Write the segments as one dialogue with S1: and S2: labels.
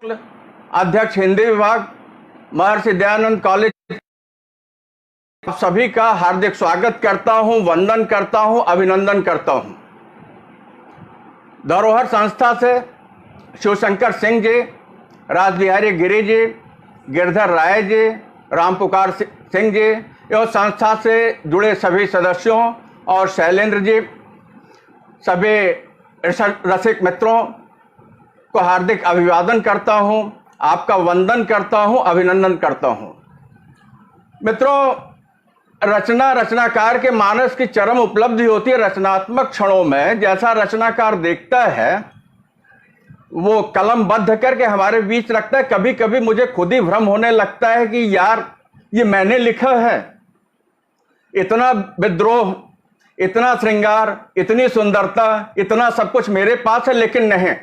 S1: अध्यक्ष हिंदी विभाग, महर्षि दयानंद कॉलेज, आप सभी का हार्दिक स्वागत करता हूं, वंदन करता हूं, अभिनंदन करता हूं। धरोहर संस्था से शिवशंकर सिंह जी, रासबिहारी गिरी जी, गिरधर राय जी, रामपुकार सिंह जी एवं संस्था से जुड़े सभी सदस्यों और शैलेंद्र जी, सभी रसिक मित्रों को हार्दिक अभिवादन करता हूं, आपका वंदन करता हूं, अभिनंदन करता हूं। मित्रों, रचनाकार के मानस की चरम उपलब्धि होती है रचनात्मक क्षणों में। जैसा रचनाकार देखता है वो कलमबद्ध करके हमारे बीच रखता है। कभी कभी मुझे खुद ही भ्रम होने लगता है कि यार ये मैंने लिखा है। इतना विद्रोह, इतना श्रृंगार, इतनी सुंदरता, इतना सब कुछ मेरे पास है, लेकिन नहीं।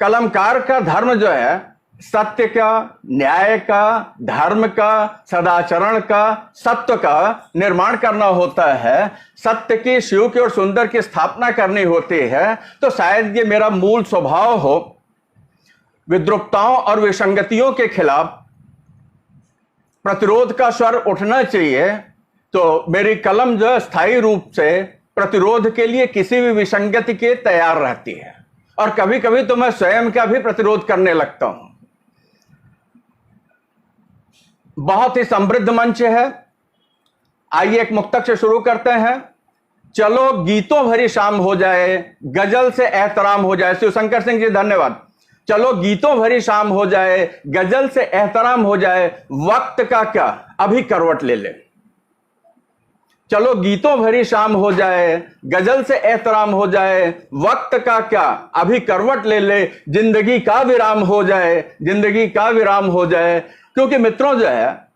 S1: कलमकार का धर्म जो है सत्य का, न्याय का, धर्म का, सदाचरण का, सत्य का निर्माण करना होता है। सत्य की, शिव की और सुंदर की स्थापना करनी होती है। तो शायद ये मेरा मूल स्वभाव हो। विद्रुपताओं और विसंगतियों के खिलाफ प्रतिरोध का स्वर उठना चाहिए। तो मेरी कलम जो है स्थायी रूप से प्रतिरोध के लिए किसी भी विसंगति के तैयार रहती है। और कभी कभी तो मैं स्वयं का भी प्रतिरोध करने लगता हूं। बहुत ही समृद्ध मंच है। आइए एक मुक्तक से शुरू करते हैं। चलो गीतों भरी शाम हो जाए, गजल से एहतराम हो जाए। शिवशंकर सिंह जी धन्यवाद। चलो गीतों भरी शाम हो जाए, गजल से एहतराम हो जाए, वक्त का क्या अभी करवट ले ले। चलो गीतों भरी शाम हो जाए, गजल से एहतराम हो जाए, वक्त का क्या अभी करवट ले ले। जिंदगी का विराम हो जाए, जिंदगी का विराम हो जाए। क्योंकि मित्रों जो है,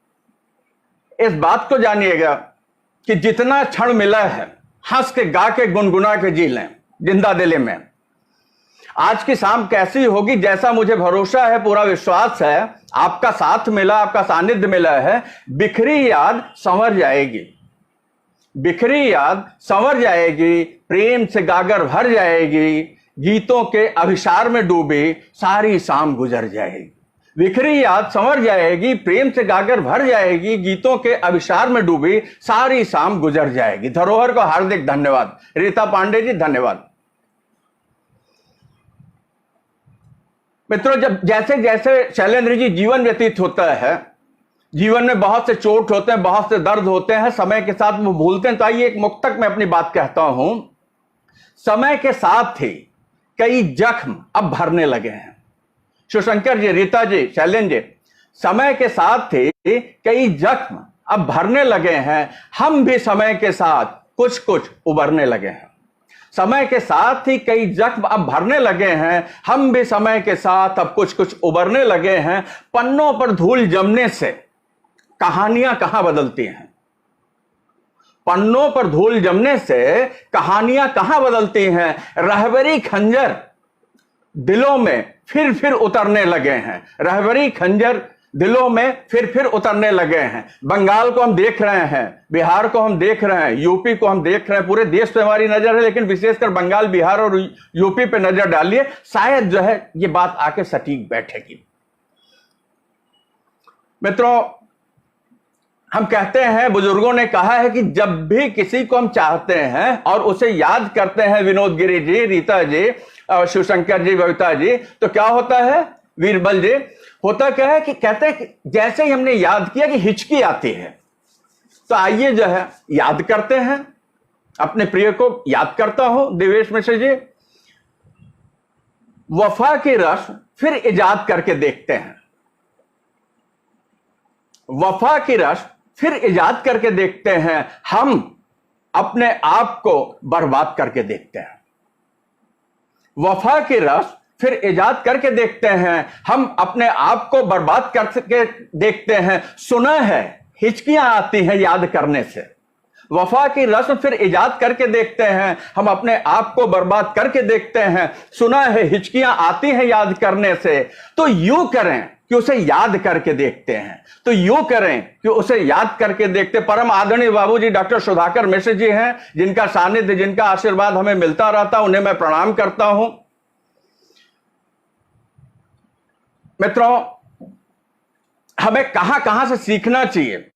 S1: इस बात को जानिएगा कि जितना क्षण मिला है हंस के, गा के, गुनगुना के जी लें जिंदा दिली में। आज की शाम कैसी होगी, जैसा मुझे भरोसा है, पूरा विश्वास है, आपका साथ मिला, आपका सानिध्य मिला है। बिखरी याद संवर जाएगी, बिखरी याद संवर जाएगी, प्रेम से गागर भर जाएगी, गीतों के अभिसार में डूबी सारी शाम गुजर जाएगी। बिखरी याद संवर जाएगी, प्रेम से गागर भर जाएगी, गीतों के अभिसार में डूबी सारी शाम गुजर जाएगी। धरोहर को हार्दिक धन्यवाद। रीता पांडे जी धन्यवाद। मित्रों, जब जैसे जैसे शैलेंद्र जी जीवन व्यतीत होता है, जीवन में बहुत से चोट होते हैं, बहुत से दर्द होते हैं, समय के साथ वो भूलते हैं। तो आइए एक मुक्तक में अपनी बात कहता हूं। समय के साथ ही कई जख्म अब भरने लगे हैं। शिवशंकर जी, रीता जी, शैलेंद्र जी, समय के साथ ही कई जख्म अब भरने लगे हैं। हम भी समय के साथ कुछ कुछ उबरने लगे हैं। समय के साथ ही कई जख्म अब भरने लगे हैं। हम भी समय के साथ अब कुछ कुछ उबरने लगे हैं। पन्नों पर धूल जमने से कहानियां कहां बदलती हैं। पन्नों पर धूल जमने से कहानियां कहां बदलती हैं। रहबरी खंजर दिलों में फिर उतरने लगे हैं। रहबरी खंजर दिलों में फिर उतरने लगे हैं। बंगाल को हम देख रहे हैं, बिहार को हम देख रहे हैं, यूपी को हम देख रहे हैं। पूरे देश पे हमारी नजर है, लेकिन विशेषकर बंगाल, बिहार और यूपी पे नजर डालिए। शायद जो है ये बात आके सटीक बैठेगी। मित्रों, हम कहते हैं, बुजुर्गों ने कहा है कि जब भी किसी को हम चाहते हैं और उसे याद करते हैं, विनोद गिरी जी, रीता जी, शिवशंकर जी, बबीता जी, तो क्या होता है, वीरबल जी, होता क्या है कि कहते हैं कि जैसे ही हमने याद किया कि हिचकी आती है। तो आइए जो है याद करते हैं, अपने प्रिय को याद करता हूं। देवेश मिश्र जी, वफा की रस फिर इजाद करके देखते हैं। वफा की रस फिर इजाद करके देखते हैं। हम अपने आप को बर्बाद करके देखते हैं। वफा की रस फिर इजाद करके देखते हैं। हम अपने आप को बर्बाद करके देखते हैं। सुना है हिचकियां आती हैं याद करने से। वफा की रस्म फिर इजाद करके देखते हैं। हम अपने आप को बर्बाद करके देखते हैं। सुना है हिचकियां आती हैं याद करने से। तो यूं करें कि उसे याद करके देखते हैं। तो यूं करें कि उसे याद करके देखते। परम आदरणीय बाबूजी डॉक्टर सुधाकर मिश्र जी हैं, जिनका सानिध्य, जिनका आशीर्वाद हमें मिलता रहता, उन्हें मैं प्रणाम करता हूं। मित्रों, हमें कहां कहां से सीखना चाहिए।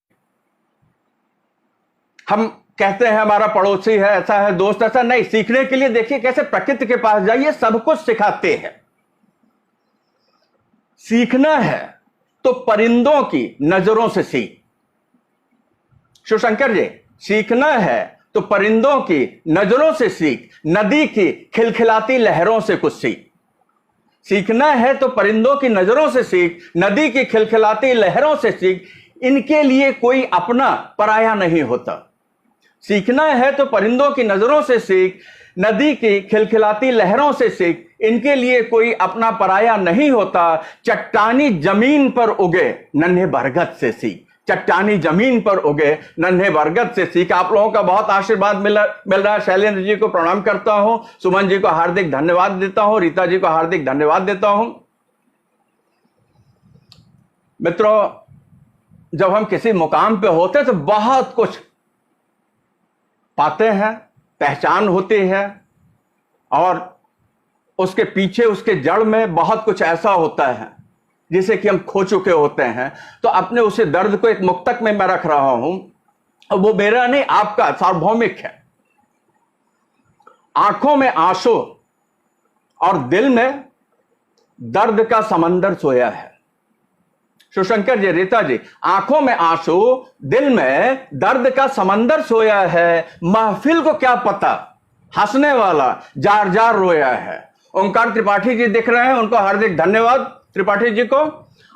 S1: हम कहते हैं हमारा पड़ोसी है, ऐसा है, दोस्त ऐसा, नहीं। सीखने के लिए देखिए कैसे प्रकृति के पास जाइए, सब कुछ सिखाते हैं। सीखना है तो परिंदों की नजरों से सीख। शिवशंकर जी, सीखना है तो परिंदों की नजरों से सीख, नदी की खिलखिलाती लहरों से कुछ सीख। सीखना है तो परिंदों की नजरों से सीख, नदी की खिलखिलाती लहरों से सीख। इनके लिए कोई अपना पराया नहीं होता। सीखना है तो परिंदों की नजरों से सीख, नदी की खिलखिलाती लहरों से सीख। इनके लिए कोई अपना पराया नहीं होता। चट्टानी जमीन पर उगे नन्हे बरगद से सीख, चट्टानी जमीन पर उगे नन्हे बरगद से सीख। आप लोगों का बहुत आशीर्वाद मिल रहा है। शैलेंद्र जी को प्रणाम करता हूं, सुमन जी को हार्दिक धन्यवाद देता हूं, रीता जी को हार्दिक धन्यवाद देता हूं। मित्रों, जब हम किसी मुकाम पे होते हैं तो बहुत कुछ पाते हैं, पहचान होती है, और उसके पीछे, उसके जड़ में बहुत कुछ ऐसा होता है जिसे कि हम खो चुके होते हैं। तो अपने उसे दर्द को एक मुक्तक में मैं रख रहा हूं, और वो मेरा नहीं, आपका सार्वभौमिक है। आंखों में आंसू और दिल में दर्द का समंदर सोया है। शिवशंकर जी, रीता जी, आंखों में आंसू, दिल में दर्द का समंदर सोया है। महफिल को क्या पता, हंसने वाला जार जार रोया है। ओंकार त्रिपाठी जी दिख रहे हैं, उनको हार्दिक धन्यवाद त्रिपाठी जी को।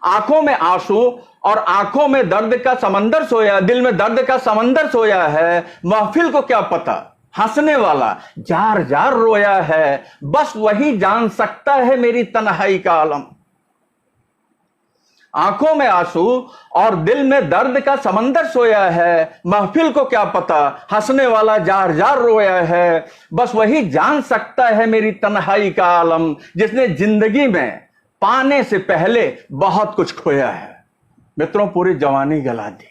S1: आंखों में आंसू और आंखों में दर्द का समंदर सोया, दिल में दर्द का समंदर सोया है। महफिल को क्या पता, हंसने वाला जार जार रोया है। बस वही जान सकता है मेरी तन्हाई का आलम। आंखों में आंसू और दिल में दर्द का समंदर सोया है। महफिल को क्या पता, हंसने वाला जार जार रोया है। बस वही जान सकता है मेरी तन्हाई का आलम, जिसने जिंदगी में पाने से पहले बहुत कुछ खोया है। मित्रों, पूरी जवानी गला दी,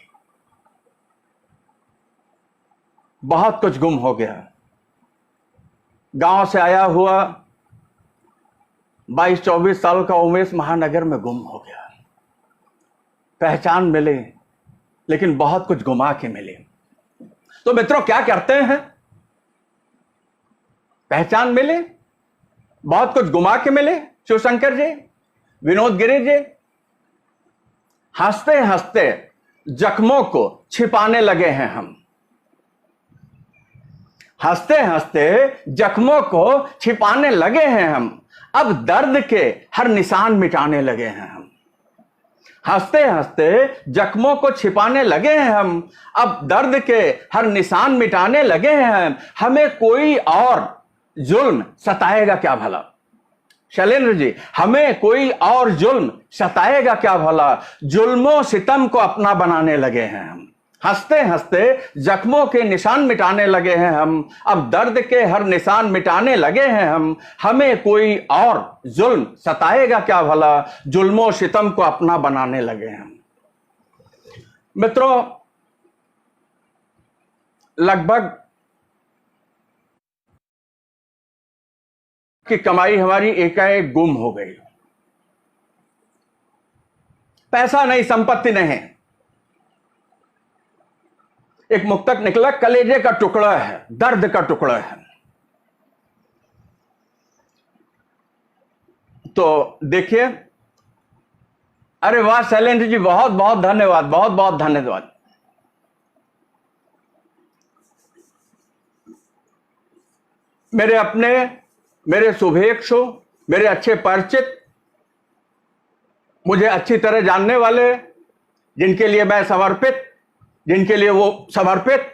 S1: बहुत कुछ गुम हो गया। गांव से आया हुआ 22-24 साल का उमेश महानगर में गुम हो गया। पहचान मिले, लेकिन बहुत कुछ गुमा के मिले। तो मित्रों, क्या करते हैं? पहचान मिले, बहुत कुछ गुमा के मिले। शिवशंकर जी, विनोद गिरी जी, हंसते हंसते जख्मों को छिपाने लगे हैं हम। हंसते हंसते जख्मों को छिपाने लगे हैं हम। अब दर्द के हर निशान मिटाने लगे हैं हम। हंसते हंसते जख्मों को छिपाने लगे हैं हम। अब दर्द के हर निशान मिटाने लगे हैं हम। हमें कोई और जुल्म सताएगा क्या भला? शैलेंद्र जी, हमें कोई और जुल्म सताएगा क्या भला? जुल्मों सितम को अपना बनाने लगे हैं हम। हंसते हंसते जख्मों के निशान मिटाने लगे हैं हम। अब दर्द के हर निशान मिटाने लगे हैं हम। हमें कोई और जुल्म सताएगा क्या भला? जुल्मों सितम को अपना बनाने लगे हैं हम। मित्रों, लगभग की कमाई हमारी एकाएक गुम हो गई। पैसा नहीं, संपत्ति नहीं। एक मुक्तक निकला, कलेजे का टुकड़ा है, दर्द का टुकड़ा है। तो देखिए, अरे वाह शैलेंद्र जी, बहुत बहुत धन्यवाद, बहुत बहुत धन्यवाद। मेरे अपने, मेरे शुभेच्छु, मेरे अच्छे परिचित, मुझे अच्छी तरह जानने वाले, जिनके लिए मैं समर्पित, जिनके लिए वो समर्पित,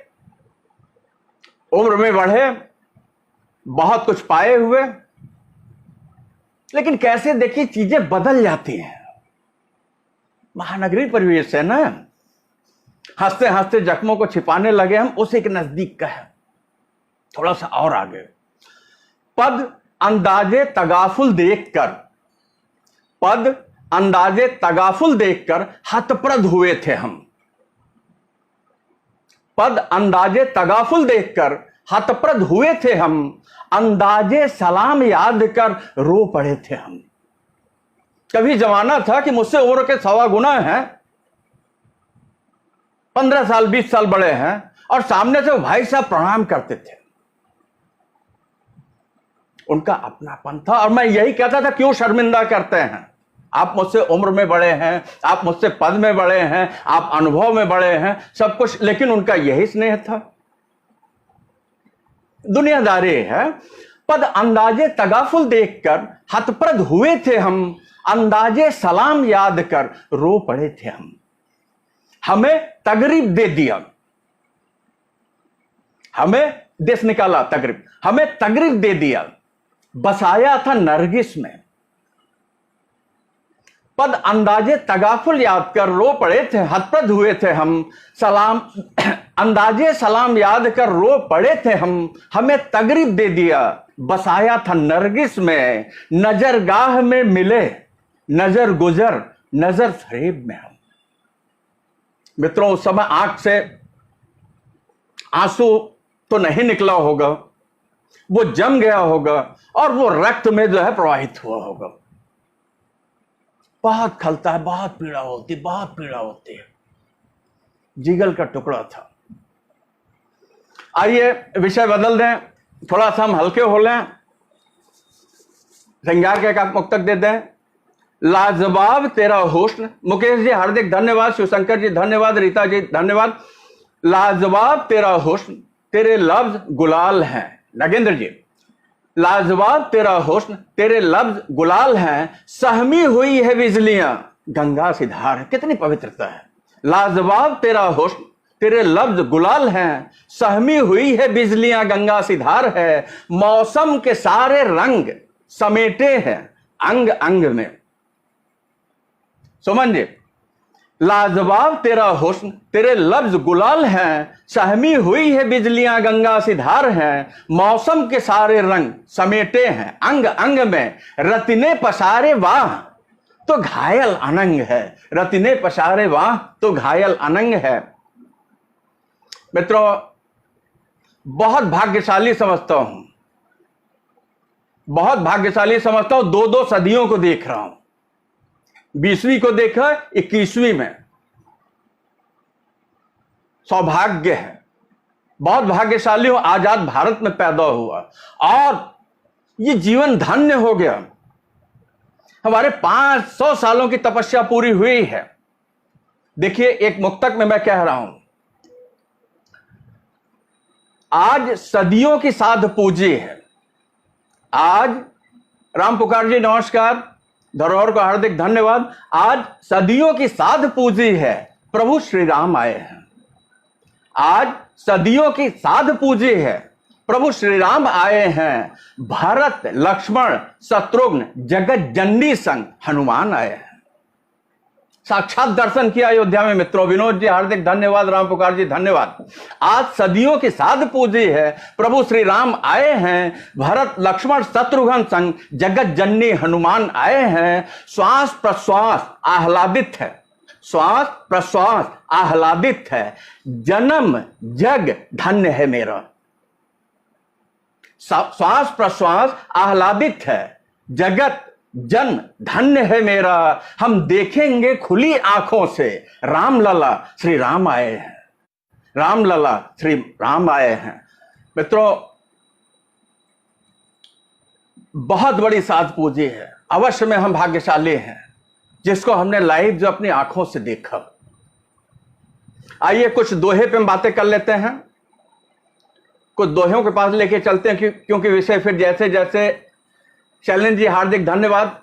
S1: उम्र में बढ़े, बहुत कुछ पाए हुए, लेकिन कैसे देखिए चीजें बदल जाती हैं। महानगरी परिवेश है ना, हंसते हंसते जख्मों को छिपाने लगे हम, उसी के नजदीक का है, थोड़ा सा और आगे। पद अंदाजे तगाफुल देखकर, पद अंदाजे तगाफुल देखकर हतप्रद हुए थे हम। पद अंदाजे तगाफुल देखकर हतप्रद हुए थे हम। अंदाजे सलाम याद कर रो पड़े थे हम। कभी जमाना था कि मुझसे उम्र के 1.25 गुना हैं, 15 साल 20 साल बड़े हैं, और सामने से वो भाई साहब प्रणाम करते थे। उनका अपनापन था। और मैं यही कहता था, क्यों शर्मिंदा करते हैं? आप मुझसे उम्र में बड़े हैं, आप मुझसे पद में बड़े हैं, आप अनुभव में बड़े हैं, सब कुछ, लेकिन उनका यही स्नेह था। दुनियादारी है। पद अंदाजे तगाफुल देखकर हतप्रद हुए थे हम, अंदाजे सलाम याद कर रो पड़े थे हम। हमें तगरीब दे दिया, हमें देश निकाला तगरीब, हमें तगरीब दे दिया, बसाया था नरगिस में। पद अंदाजे तगाफुल याद कर रो पड़े थे, हतप्रद हुए थे हम, सलाम अंदाजे सलाम याद कर रो पड़े थे हम। हमें तगरीब दे दिया, बसाया था नरगिस में। नजरगाह में मिले नजर गुजर, नजर फरेब में हम। मित्रों, उस समय आंख से आंसू तो नहीं निकला होगा, वो जम गया होगा और वो रक्त में जो है प्रवाहित हुआ होगा। बहुत खलता है, बहुत पीड़ा होती, बहुत पीड़ा होती है। जिगल का टुकड़ा था। आइए विषय बदल दें, थोड़ा सा हम हल्के हो लें, श्रृंगार के एक मुक्तक दे दें। लाजवाब तेरा हुस्न, मुकेश जी हार्दिक धन्यवाद, शिवशंकर जी धन्यवाद, रीता जी धन्यवाद। लाजवाब तेरा हुस्न, तेरे लफ्ज गुलाल हैं। नागेंद्र जी, लाजवाब तेरा हुस्न, तेरे लफ्ज गुलाल हैं, सहमी हुई है बिजलियां गंगा से धार है। कितनी पवित्रता है। लाजवाब तेरा हुस्न, तेरे लफ्ज गुलाल हैं, सहमी हुई है बिजलियां गंगा से धार है। मौसम के सारे रंग समेटे हैं अंग अंग में। सुमन जी, लाजवाब तेरा हुस्न, तेरे लफ्ज गुलाल हैं, सहमी हुई है बिजलियां गंगा से धार हैं। मौसम के सारे रंग समेटे हैं अंग अंग में। रत्ने पसारे वाह तो घायल अनंग है, रत्ने पसारे वाह तो घायल अनंग है। मित्रों, बहुत भाग्यशाली समझता हूं, बहुत भाग्यशाली समझता हूं। 2-2 सदियों को देख रहा हूं, 20वीं को देखा, 21वीं में। सौभाग्य है, बहुत भाग्यशाली हूं, आजाद भारत में पैदा हुआ और ये जीवन धन्य हो गया। हमारे 500 सालों की तपस्या पूरी हुई है। देखिए, एक मुक्तक में मैं कह रहा हूं, आज सदियों की साध पूजी है। आज राम पुकार जी नमस्कार, धरोहर को हार्दिक धन्यवाद। आज सदियों की साध पूजी है, प्रभु श्री राम आए हैं। आज सदियों की साध पूजी है, प्रभु श्री राम आए हैं। भरत लक्ष्मण शत्रुघ्न जगत जननी संग हनुमान आए हैं। साक्षात दर्शन किया अयोध्या में। मित्रों, विनोद जी हार्दिक धन्यवाद, राम पुकार जी धन्यवाद। आज सदियों की साध पूजी है, प्रभु श्री राम आए हैं। भरत लक्ष्मण शत्रुघ्न संग जगत जननी हनुमान आए हैं। श्वास प्रश्वास आह्लादित है, श्वास प्रश्वास आह्लादित है, जन्म जग धन्य है मेरा। श्वास प्रश्वास आह्लादित है, जगत जन धन्य है मेरा। हम देखेंगे खुली आंखों से राम लला श्री राम आए हैं, राम लला श्री राम आए हैं। मित्रों, बहुत बड़ी साध पूजी है। अवश्य में हम भाग्यशाली हैं जिसको हमने लाइव जो अपनी आंखों से देखा। आइए कुछ दोहे पे हम बातें कर लेते हैं, कुछ दोहों के पास लेके चलते हैं, क्योंकि विषय फिर जैसे जैसे। शैलेंद्र जी हार्दिक धन्यवाद।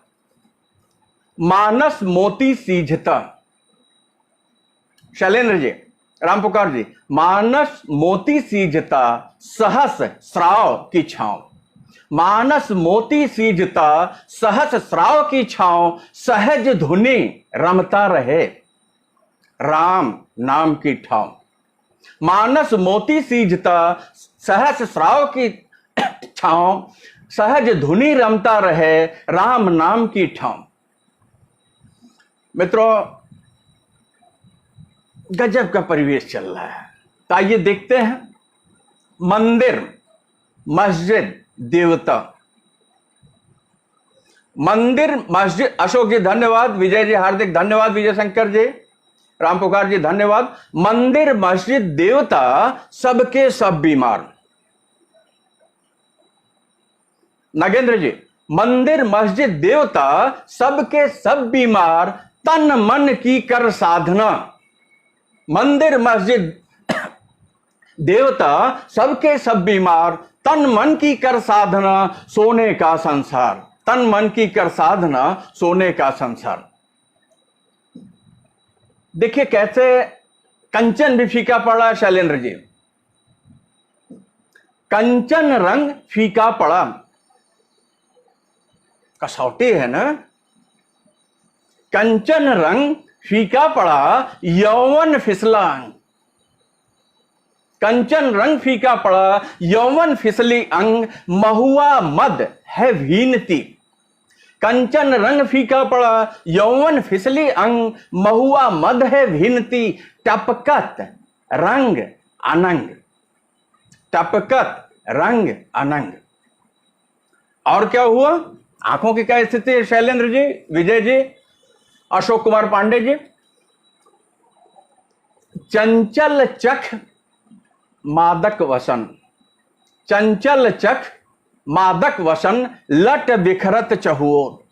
S1: मानस मोती सीझता, शैलेंद्र जी, राम पुकार जी, मानस मोती सीझता सहस श्राव की छांव। मानस मोती सीझता सहस श्राव की छांव, सहज धुनी रमता रहे राम नाम की ठाव। मानस मोती सीझता सहस श्राव की छांव, सहज धुनी रमता रहे राम नाम की ठाव। मित्रों, गजब का परिवेश चल रहा है। तो आइए देखते हैं। मंदिर, मस्जिद, देवता। मंदिर मस्जिद, अशोक जी धन्यवाद, विजय जी हार्दिक धन्यवाद, विजय शंकर जी, राम पुकार जी धन्यवाद। मंदिर मस्जिद देवता सबके सब बीमार। नागेंद्र जी, मंदिर मस्जिद देवता सबके सब बीमार, तन मन की कर साधना। मंदिर मस्जिद देवता सबके सब बीमार, तन मन की कर साधना, सोने का संसार। तन मन की कर साधना, सोने का संसार। देखिए कैसे कंचन भी फीका पड़ा शैलेंद्र जी। कंचन रंग फीका पड़ा, कसौटी है ना। कंचन रंग फीका पड़ा, यौवन फिसला। कंचन रंग फीका पड़ा, यौवन फिसली अंग, महुआ मद है भीनती। कंचन रंग फीका पड़ा, यौवन फिसली अंग, महुआ मद है भीनती। टपकत रंग अनंग, टपकत रंग अनंग। और क्या हुआ? आंखों की क्या स्थिति है शैलेंद्र जी, विजय जी, अशोक कुमार पांडे जी? चंचल चख मादक वसन, चंचल चख मादक वसन, लट बिखरत चहुओर।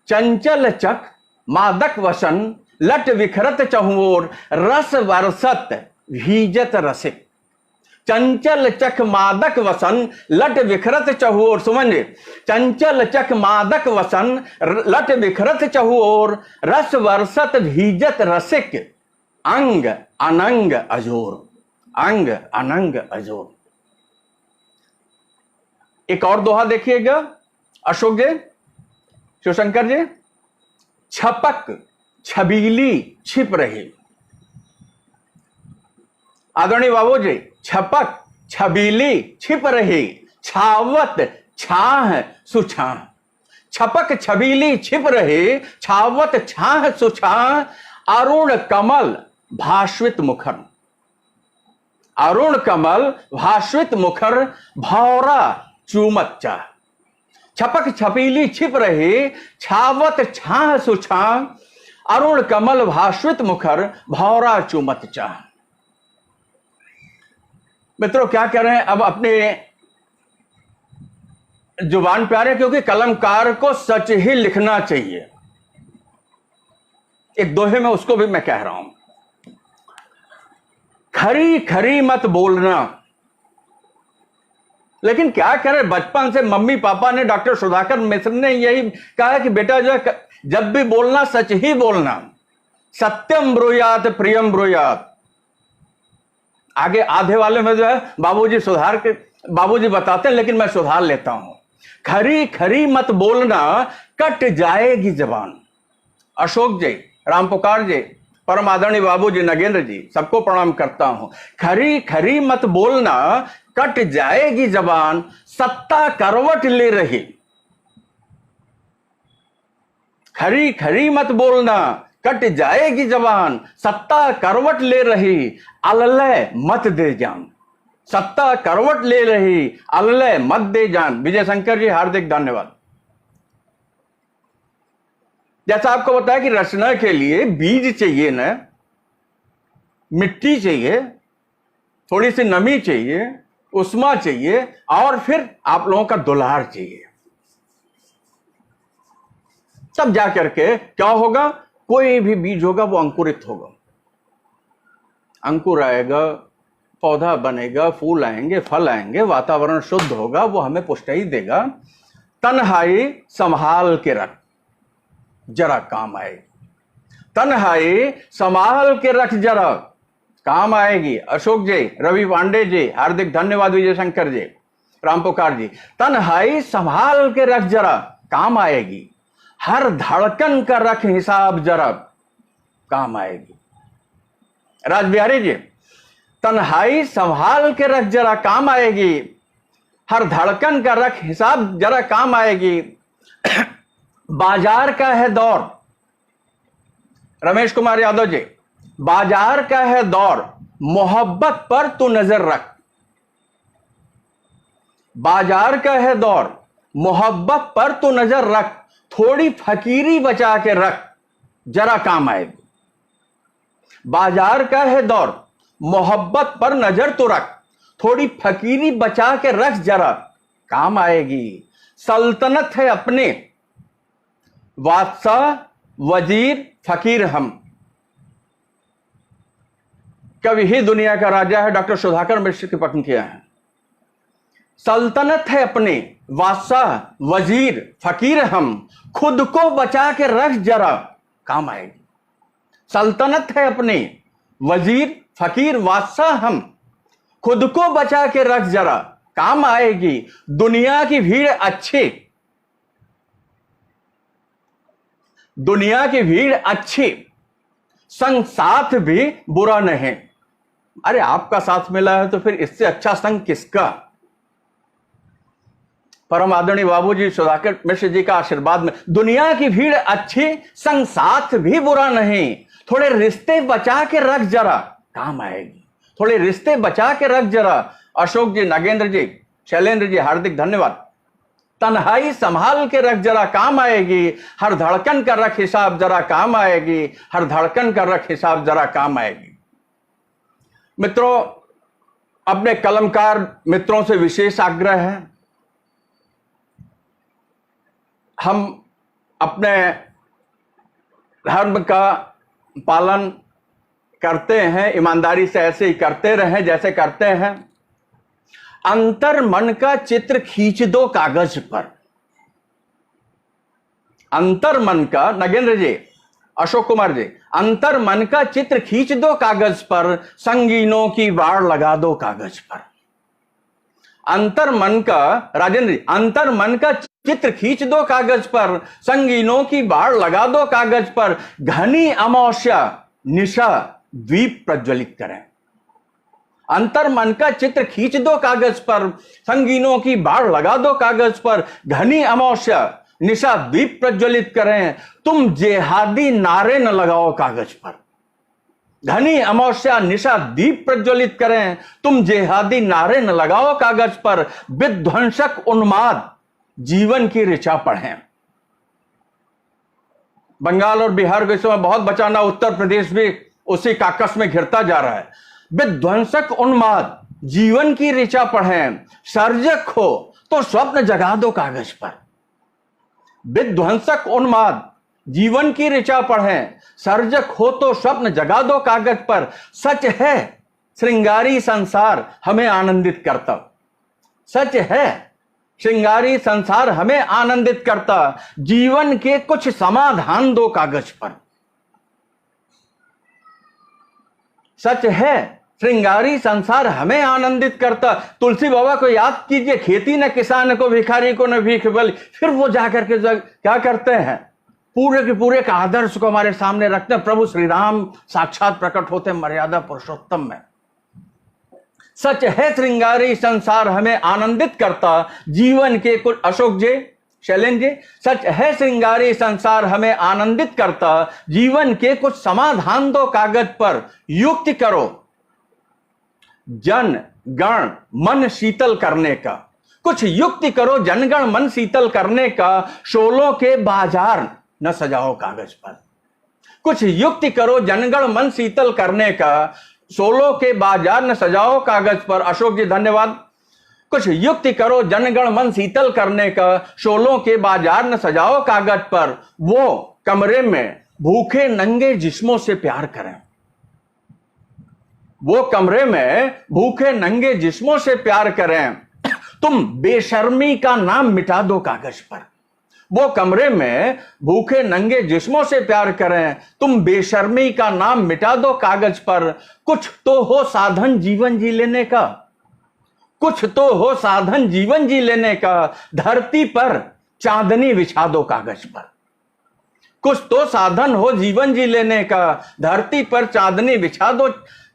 S1: चंचल चख मादक वसन, लट बिखरत चहुओर, रस बरसत भीजत रसिक। चंचल चख मादक वसन, लट बिखरत चहुओर। सुमन जी, चंचल चख मादक वसन, लट बिखरत चहुओर, रस बरसत भीजत रसिक, अंग अनंग अजोर। अंग अनंग अजोर। एक और दोहा देखिएगा अशोक जी, शिवशंकर जी। छपक छबीली छिप रही। आदरणीय बाबू जी, छपक छबीली छिप रही, छावत छाह सुछाह। छपक छबीली छिप रही, छावत छाह सुछाह, अरुण कमल भास्वित मुखर। अरुण कमल भास्वित मुखर, भौरा चूमत चाह। छपक छपीली छिप रही, छावत छाह सुछाह, अरुण कमल भास्वित मुखर, भौरा चूमत चाह। मित्रों क्या कह रहे हैं? अब अपने जुबान प्यारे, क्योंकि कलमकार को सच ही लिखना चाहिए। एक दोहे में उसको भी मैं कह रहा हूं, खरी खरी मत बोलना। लेकिन क्या करें, बचपन से मम्मी पापा ने, डॉक्टर सुधाकर मिश्र ने यही कहा कि बेटा जो है जब भी बोलना सच ही बोलना। सत्यम ब्रूयात प्रियम ब्रूयात। आगे आधे वाले में जो है बाबूजी सुधार के, बाबूजी बताते हैं लेकिन मैं सुधार लेता हूं। खरी खरी मत बोलना, कट जाएगी जबान। अशोक जी, राम पुकार जी, परम आदरणीय बाबूजी, नगेंद्र जी, सबको प्रणाम करता हूं। खरी खरी मत बोलना, कट जाएगी जबान, सत्ता करवट ले रही। खरी खरी मत बोलना, कट जाएगी जबान, सत्ता करवट ले रही, अललय मत दे जान। सत्ता करवट ले रही, अललय मत दे जान। विजय शंकर जी हार्दिक धन्यवाद। जैसा आपको बताया कि रचना के लिए बीज चाहिए ना, मिट्टी चाहिए, थोड़ी सी नमी चाहिए, उष्मा चाहिए, और फिर आप लोगों का दुलार चाहिए। तब जाकर के क्या होगा? कोई भी बीज होगा वो अंकुरित होगा, अंकुर आएगा, पौधा बनेगा, फूल आएंगे, फल आएंगे, वातावरण शुद्ध होगा, वो हमें पुष्टि देगा। तन्हाई संभाल के रख, जरा काम आएगी। तन्हाई संभाल के रख, जरा काम आएगी। अशोक जी, रवि पांडे जी हार्दिक धन्यवाद, विजय शंकर जी, राम पुकार जी। तन्हाई संभाल के रख, जरा काम आएगी। हर धड़कन का रख हिसाब, जरा काम आएगी। राजबिहारी जी, तन्हाई संभाल के रख, जरा काम आएगी। हर धड़कन का रख हिसाब, जरा काम आएगी। बाजार का है दौर, रमेश कुमार यादव जी, बाजार का है दौर, मोहब्बत पर तू नजर रख। बाजार का है दौर, मोहब्बत पर तू नजर रख, थोड़ी फकीरी बचा के रख, जरा काम आएगी। बाजार का है दौर, मोहब्बत पर नजर तो रख, थोड़ी फकीरी बचा के रख, जरा काम आएगी। सल्तनत है अपने, बादशाह वजीर फकीर हम। कवि ही दुनिया का राजा है, डॉक्टर सुधाकर मिश्र की पंक्तियां हैं। सल्तनत है अपने, बादशाह वजीर फकीर हम, खुद को बचा के रख, जरा काम आएगी। सल्तनत है अपने, वजीर फकीर बादशाह हम, खुद को बचा के रख, जरा काम आएगी। दुनिया की भीड़ अच्छी, दुनिया की भीड़ अच्छी, संग साथ भी बुरा नहीं। अरे आपका साथ मिला है तो फिर इससे अच्छा संग किसका। परम आदरणीय बाबूजी सुधाकर मिश्र जी का आशीर्वाद में, दुनिया की भीड़ अच्छी, संग साथ भी बुरा नहीं, थोड़े रिश्ते बचा के रख, जरा काम आएगी। थोड़े रिश्ते बचा के रख, जरा। अशोक जी, नागेंद्र जी, शैलेंद्र जी, हार्दिक धन्यवाद। तन्हाई संभाल के रख, जरा काम आएगी। हर धड़कन का रख हिसाब, जरा काम आएगी। हर धड़कन का रख हिसाब, जरा काम आएगी। मित्रों, अपने कलमकार मित्रों से विशेष आग्रह है, हम अपने धर्म का पालन करते हैं, ईमानदारी से ऐसे ही करते रहें जैसे करते हैं। अंतर मन का चित्र खींच दो कागज पर। अंतर मन का, नगेंद्र जी, अशोक कुमार जी, अंतर मन का चित्र खींच दो कागज पर, संगीनों की बाढ़ लगा दो कागज पर। अंतर मन का, राजेंद्र जी, अंतर मन का चित्र खींच दो कागज पर, संगीनों की बाढ़ लगा दो कागज पर। घनी अमावस्या निशा दीप प्रज्वलित करें। अंतर मन का चित्र खींच दो कागज पर, संगीनों की बाढ़ लगा दो कागज पर। घनी अमावस्या निशा दीप प्रज्वलित करें, तुम जेहादी नारे न लगाओ कागज पर। घनी अमावस्या निशा दीप प्रज्वलित करें, तुम जेहादी नारे न लगाओ कागज पर। विध्वंसक उन्माद जीवन की ऋचा पढ़ें। बंगाल और बिहार को इस समय बहुत बचाना, उत्तर प्रदेश भी उसी काकस में घिरता जा रहा है। विध्वंसक उन्माद जीवन की ऋचा पढ़ें, सर्जक हो तो स्वप्न जगा दो कागज पर। विध्वंसक उन्माद जीवन की ऋचा पढ़ें, सर्जक हो तो स्वप्न जगा दो कागज पर। सच है श्रृंगारी संसार हमें आनंदित करता, सच है श्रृंगारी संसार हमें आनंदित करता। जीवन के कुछ समाधान दो कागज पर। सच है श्रृंगारी संसार हमें आनंदित करता। तुलसी बाबा को याद कीजिए, खेती न किसान को, भिखारी को न भीख बलि। फिर वो जाकर के क्या करते हैं, पूरे के पूरे का आदर्श को हमारे सामने रखते हैं। प्रभु श्री राम साक्षात प्रकट होते मर्यादा पुरुषोत्तम में। सच है श्रृंगारी संसार हमें आनंदित करता, जीवन के कुछ, अशोक जी, शैलेंद्र जी, सच है श्रृंगारी संसार हमें आनंदित करता, जीवन के कुछ समाधान दो कागज पर। युक्ति करो जन गण मन शीतल करने का, कुछ युक्ति करो जनगण मन शीतल करने का। शोलों के बाजार न सजाओ कागज पर। कुछ युक्ति करो जनगण मन शीतल करने का, सोलों के बाजार न सजाओ कागज पर। अशोक जी धन्यवाद। कुछ युक्ति करो जनगण मन शीतल करने का, शोलों के बाजार न सजाओ कागज पर। वो कमरे में भूखे नंगे जिस्मों से प्यार करें, वो कमरे में भूखे नंगे जिस्मों से प्यार करें। तुम बेशर्मी का नाम मिटा दो कागज पर। वो कमरे में भूखे नंगे जिस्मों से प्यार करें, तुम बेशर्मी का नाम मिटा दो कागज पर। कुछ तो हो साधन जीवन जी लेने का, कुछ तो हो साधन जीवन जी लेने का। धरती पर चांदनी बिछा दो कागज पर। कुछ तो साधन हो जीवन जी लेने का, धरती पर चांदनी बिछा दो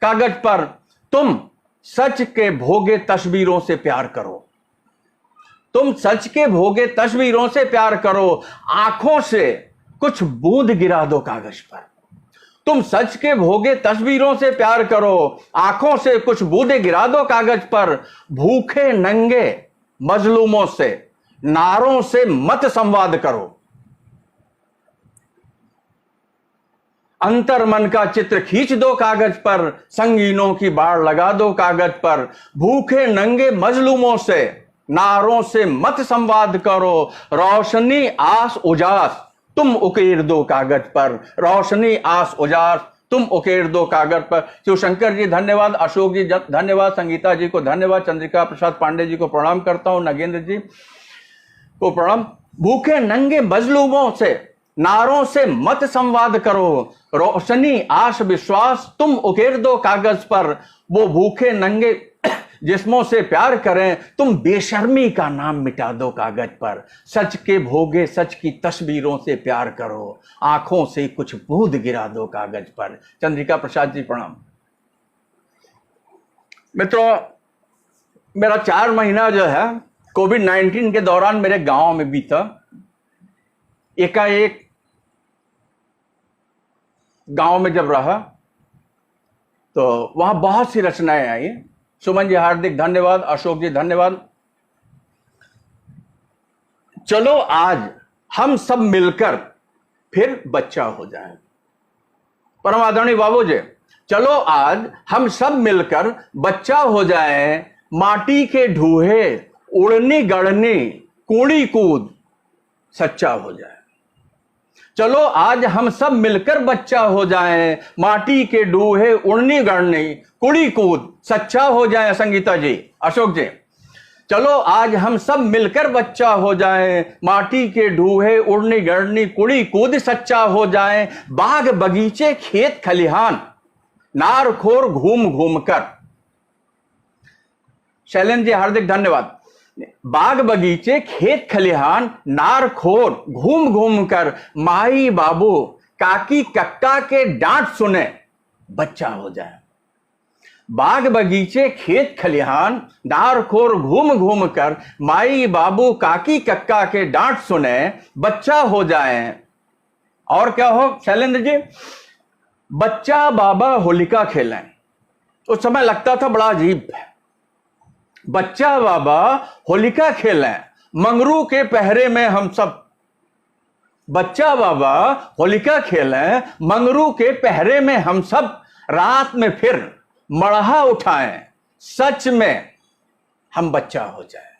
S1: कागज पर। तुम सच के भोगे तस्वीरों से प्यार करो, तुम सच के भोगे तस्वीरों से प्यार करो। आंखों से कुछ बूंद गिरा दो कागज पर। तुम सच के भोगे तस्वीरों से प्यार करो, आंखों से कुछ बूंदें गिरा दो कागज पर। भूखे नंगे मजलूमों से नारों से मत संवाद करो, अंतर मन का चित्र खींच दो कागज पर, संगीनों की बाढ़ लगा दो कागज पर। भूखे नंगे मजलूमों से, नारों से मत संवाद करो, रोशनी आस उजास तुम उकेर दो कागज पर, रोशनी आस उजास तुम उकेर दो कागज पर। शिवशंकर जी धन्यवाद, अशोक जी धन्यवाद, संगीता जी को धन्यवाद, चंद्रिका प्रसाद पांडे जी को प्रणाम करता हूं, नगेंद्र जी को प्रणाम। भूखे नंगे मजलूमों से, नारों से मत संवाद करो, रोशनी आश विश्वास तुम उकेर दो कागज पर। वो भूखे नंगे जिस्मों से प्यार करें, तुम बेशर्मी का नाम मिटा दो कागज पर। सच के भोगे सच की तस्वीरों से प्यार करो, आंखों से कुछ बूंद गिरा दो कागज पर। चंद्रिका प्रसाद जी प्रणाम। मित्रों, मेरा 4 महीना जो है कोविड-19 के दौरान मेरे गांव में बीता। एकाएक गांव में जब रहा तो वहां बहुत सी रचनाएं आई। सुमन जी हार्दिक धन्यवाद, अशोक जी धन्यवाद। चलो आज हम सब मिलकर फिर बच्चा हो जाएं। परम आदरणीय बाबू जी, चलो आज हम सब मिलकर बच्चा हो जाएं। माटी के ढूहे उड़नी गड़नी कूड़ी कूद सच्चा हो जाए। चलो आज हम सब मिलकर बच्चा हो जाएं। माटी के ढूहे उड़नी गड़नी कुड़ी कूद सच्चा हो जाए। संगीता जी, अशोक जी, चलो आज हम सब मिलकर बच्चा हो जाएं। माटी के ढूहे उड़नी गड़नी कुड़ी कूद सच्चा हो जाएं। बाग बगीचे खेत खलिहान नार खोर घूम घूम कर। शैलेंद्र जी हार्दिक धन्यवाद। बाग बगीचे खेत खलिहान नार खोर घूम घूम कर, माई बाबू काकी कक्का के डांट सुने बच्चा हो जाए। बाग बगीचे खेत खलिहान नार खोर घूम घूम कर, माई बाबू काकी कक्का के डांट सुने बच्चा हो जाए। और क्या हो शैलेंद्र जी? बच्चा बाबा होलिका खेलें। उस समय लगता था बड़ा अजीब है। बच्चा बाबा होलिका खेलें, मंगरू के पहरे में हम सब। बच्चा बाबा होलिका खेलें, मंगरू के पहरे में हम सब। रात में फिर मड़हा उठाएं, सच में हम बच्चा हो जाए।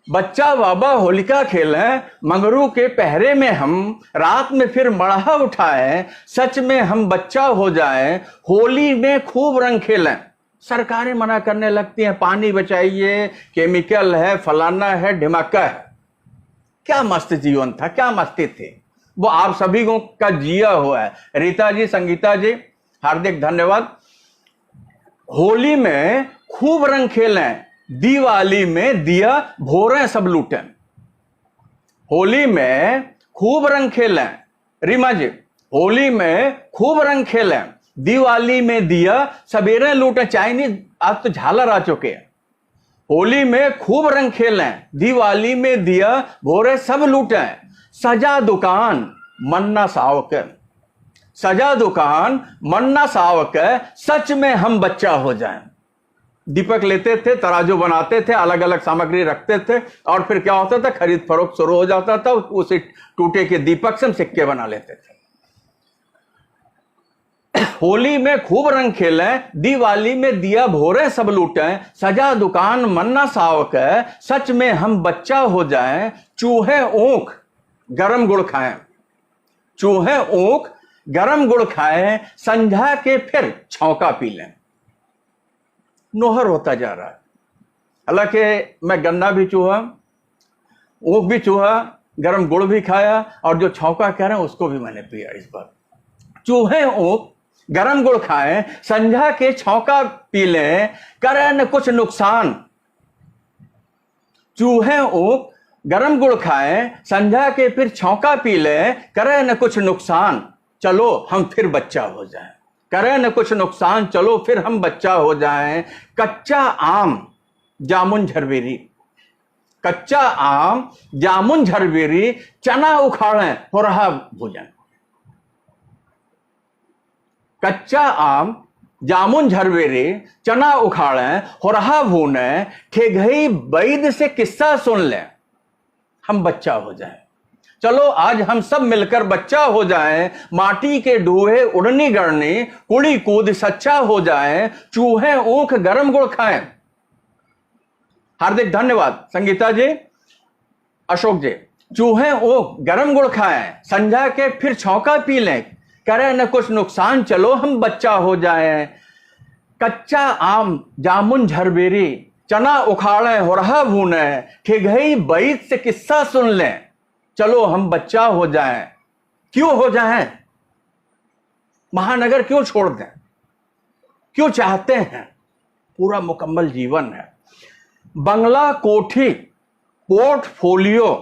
S1: बच्चा बाबा होलिका खेलें, मंगरू के पहरे में हम। रात में फिर मड़हा उठाएं, सच में हम बच्चा हो जाएं। होली में खूब रंग खेलें। सरकारें मना करने लगती हैं, पानी बचाइए, केमिकल है, फलाना है, ढिमाका है। क्या मस्त जीवन था, क्या मस्ती थी वो, आप सभी को का जिया हुआ है। रीता जी, संगीता जी हार्दिक धन्यवाद। होली में खूब रंग खेलें, दिवाली में दिया भोरें सब लूटें। होली में खूब रंग खेलें, रीमा जी, होली में खूब रंग खेलें, दिवाली में दिया सवेरे लूटें। चाइनीज आज तो झालर आ चुके हैं। होली में खूब रंग खेलें, दिवाली में दिया भोरे सब लूटें। सजा दुकान मन्ना सावक, सजा दुकान मन्ना सावक, सच में हम बच्चा हो जाएं। दीपक लेते थे, तराजू बनाते थे, अलग अलग सामग्री रखते थे, और फिर क्या होता था, खरीद फरोख्त शुरू हो जाता था। उसी टूटे के दीपक से हम सिक्के बना लेते थे। होली में खूब रंग खेलें, दिवाली में दिया भोरे सब लूटें। सजा दुकान मन्ना सावक, सच में हम बच्चा हो जाएं। चूहे ऊख गरम गुड़ खाएं, चूहे ऊख गरम गुड़ खाएं। संझा के फिर छौंका पी लें। नोहर होता जा रहा है। हालांकि मैं गन्ना भी चूहा, ऊख भी चूहा, गरम गुड़ भी खाया, और जो छौंका कह रहे हैं उसको भी मैंने पिया इस बार। चूहे ऊख गरम गुड़ खाएं, संझा के छौंका पी लें, करे न कुछ नुकसान। चूहे ऊख गरम गुड़ खाएं, संझा के फिर छौंका पी लें, करे न कुछ नुकसान। चलो हम फिर बच्चा हो जाएं, करे न कुछ नुकसान, चलो फिर हम बच्चा हो जाएं। कच्चा आम जामुन झरबेरी, कच्चा आम जामुन झरबेरी, चना उखाड़ें हो रहा भोजन। कच्चा आम जामुन झरबेरी, चना उखाड़ें हो रहा भूने। ठेगई बैद से किस्सा सुन लें, हम बच्चा हो जाएं। चलो आज हम सब मिलकर बच्चा हो जाएं, माटी के ढूहे उड़नी गड़नी, कुड़ी कूद सच्चा हो जाएं, चूहे ऊख गरम गुड़ खाएं। हार्दिक धन्यवाद संगीता जी, अशोक जी। चूहे ऊख गरम गुड़ खाएं, संझा के फिर छौंका पी लें, करे न कुछ नुकसान, चलो हम बच्चा हो जाएं। कच्चा आम जामुन झरबेरी, चना उखाड़े हो रहा भूने, ठिगई बैत से किस्सा सुन लें, चलो हम बच्चा हो जाएं। क्यों हो जाएं? महानगर क्यों छोड़ दें? क्यों चाहते हैं? पूरा मुकम्मल जीवन है। बंगला कोठी पोर्टफोलियो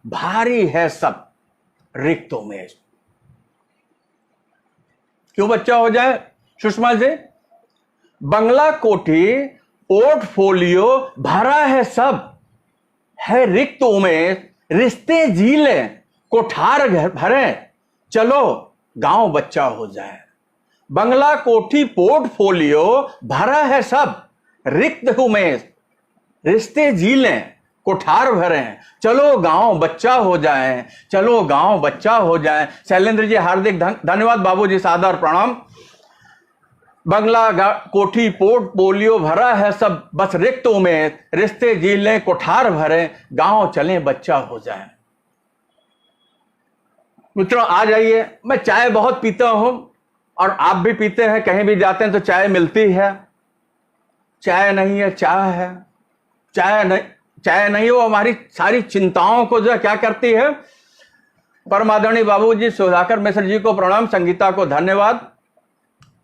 S1: भारी है सब रिक्तों में, क्यों बच्चा हो जाए सुषमा जी? बंगला कोठी पोर्टफोलियो भरा है सब है रिक्त उमेश, रिश्ते जी लें कोठार घर भरे, चलो गांव बच्चा हो जाए। बंगला कोठी पोर्टफोलियो भरा है सब रिक्त उमेश, रिश्ते जी लें कोठार भरे, चलो गांव बच्चा हो जाए, चलो गांव बच्चा हो जाए। शैलेंद्र जी हार्दिक धन्यवाद, बाबूजी सादर प्रणाम। बंगला कोठी पोर्टफोलियो भरा है सब बस रिक्तों में, रिश्ते जी लें कोठार भरे, गांव चलें बच्चा हो जाए। मित्रों आ जाइए, मैं चाय बहुत पीता हूं और आप भी पीते हैं, कहीं भी जाते हैं तो चाय मिलती है। चाय नहीं है चाय है, चाय नहीं हो हमारी सारी चिंताओं को जो क्या करती है। परमादरणीय बाबूजी सुधाकर मिश्र जी को प्रणाम, संगीता को धन्यवाद,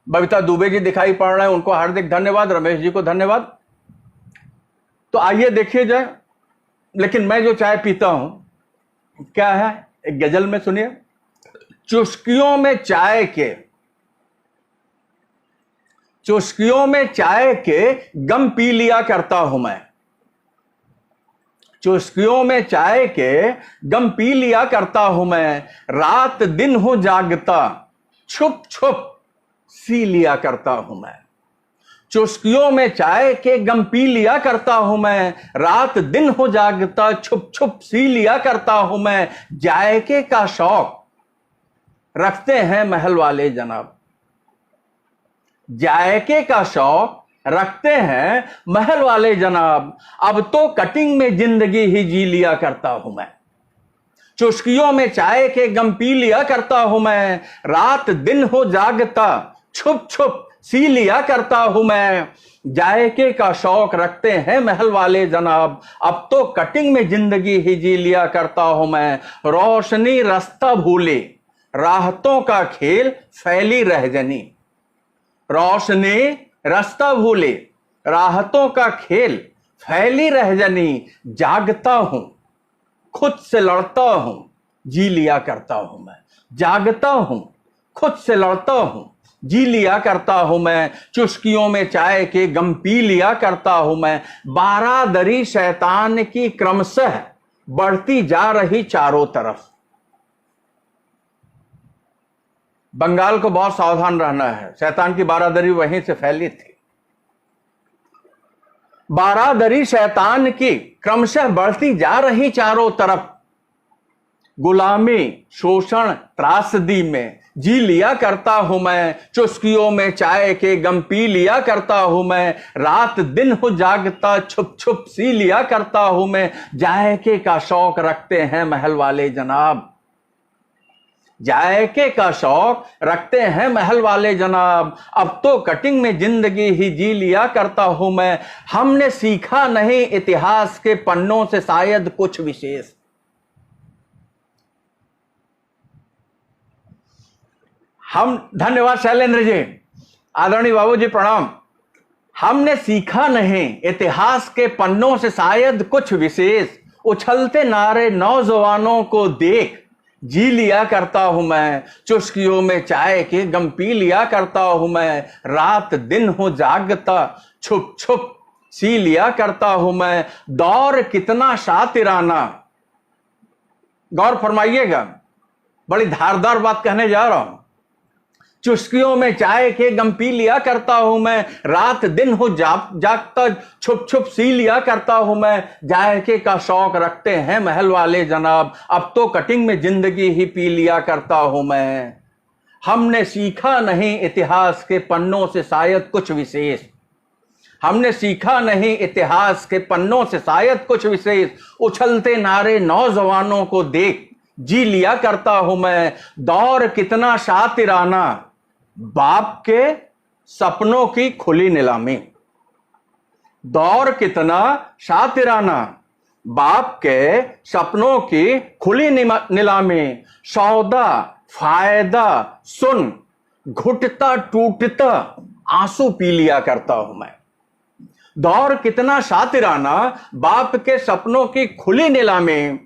S1: बबीता दुबे जी दिखाई पड़ रहे हैं, उनको हार्दिक धन्यवाद, रमेश जी को धन्यवाद। तो आइए देखिए जाए, लेकिन मैं जो चाय पीता हूं क्या है, एक गजल में सुनिए। चुस्कियों में चाय के गम पी लिया करता हूं मैं, चुस्कियों में चाय के गम पी लिया करता हूं मैं, रात दिन हो जागता छुप छुप सी लिया करता हूं मैं। चुस्कियों में चाय के गम पी लिया करता हूं मैं, रात दिन हो जागता छुप छुप सी लिया करता हूं मैं। जायके का शौक रखते हैं महल वाले जनाब, जायके का शौक रखते हैं महल वाले जनाब, अब तो कटिंग में जिंदगी ही जी लिया करता हूं मैं। चुस्कियों में चाय के गम पी लिया करता हूं मैं, रात दिन हो जागता छुप छुप सी लिया करता हूं मैं। जायके का शौक रखते हैं महल वाले जनाब, अब तो कटिंग में जिंदगी ही जी लिया करता हूं मैं। रोशनी रास्ता भूले राहतों का खेल फैली रहजनी, रोशनी रास्ता भूले राहतों का खेल फैली रहजनी, जागता हूं खुद से लड़ता हूं जी लिया करता हूं मैं। जागता हूं खुद से लड़ता हूं जी लिया करता हूं मैं। चुस्कियों में चाय के गम पी लिया करता हूं मैं। बारादरी शैतान की क्रमशः बढ़ती जा रही चारों तरफ, बंगाल को बहुत सावधान रहना है, शैतान की बारादरी वहीं से फैली थी। बारादरी शैतान की क्रमशः बढ़ती जा रही चारों तरफ, गुलामी शोषण त्रासदी में जी लिया करता हूं मैं। चुस्कियों में चाय के गम पी लिया करता हूं मैं, रात दिन हो जागता छुप छुप सी लिया करता हूं मैं। जायके का शौक रखते हैं महल वाले जनाब, जायके का शौक रखते हैं महल वाले जनाब, अब तो कटिंग में जिंदगी ही जी लिया करता हूं मैं। हमने सीखा नहीं इतिहास के पन्नों से शायद कुछ विशेष, हम धन्यवाद शैलेंद्र जी, आदरणीय बाबूजी प्रणाम। हमने सीखा नहीं इतिहास के पन्नों से शायद कुछ विशेष, उछलते नारे नौजवानों को देख जी लिया करता हूं मैं। चुस्कियों में चाय के गम पी लिया करता हूं मैं, रात दिन हो जागता छुप छुप सी लिया करता हूं मैं। दौर कितना शातिराना, गौर फरमाइएगा, बड़ी धारदार बात कहने जा रहा हूं। चुस्कियों में चाय के गम पी लिया करता हूं मैं, रात दिन हो जागता छुप छुप सी लिया करता हूं मैं। जायके का शौक रखते हैं महल वाले जनाब, अब तो कटिंग में जिंदगी ही पी लिया करता हूं मैं। हमने सीखा नहीं इतिहास के पन्नों से शायद कुछ विशेष, हमने सीखा नहीं इतिहास के पन्नों से शायद कुछ विशेष। उछलते नारे नौजवानों को देख जी लिया करता हूं मैं। दौर कितना शातिराना, बाप के सपनों की खुली नीलामी। दौर कितना शातिराना, बाप के सपनों की खुली नीलामी। सौदा फायदा सुन, घुटता टूटता आंसू पी लिया करता हूं मैं। दौर कितना शातिराना, बाप के सपनों की खुली नीलामी।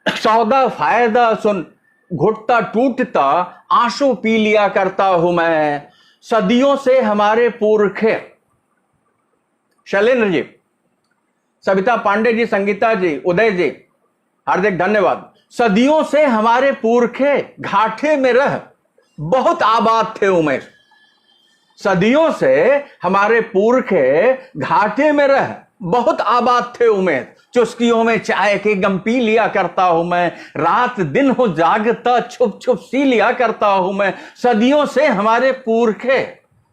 S1: सौदा फायदा सुन, घुटता टूटता आंसू पी लिया करता हूं मैं। सदियों से हमारे पुरखे, शैलेंद्र जी, सविता पांडे जी, संगीता जी, उदय जी, हार्दिक धन्यवाद। सदियों से हमारे पुरखे घाटे में रह बहुत आबाद थे उमेश। सदियों से हमारे पुरखे घाटे में रह बहुत आबाद थे उमेश। चुस्कियों में चाय के गम पी लिया करता हूं मैं, रात दिन हो जागता छुप छुप सी लिया करता हूं मैं। सदियों से हमारे पुरखे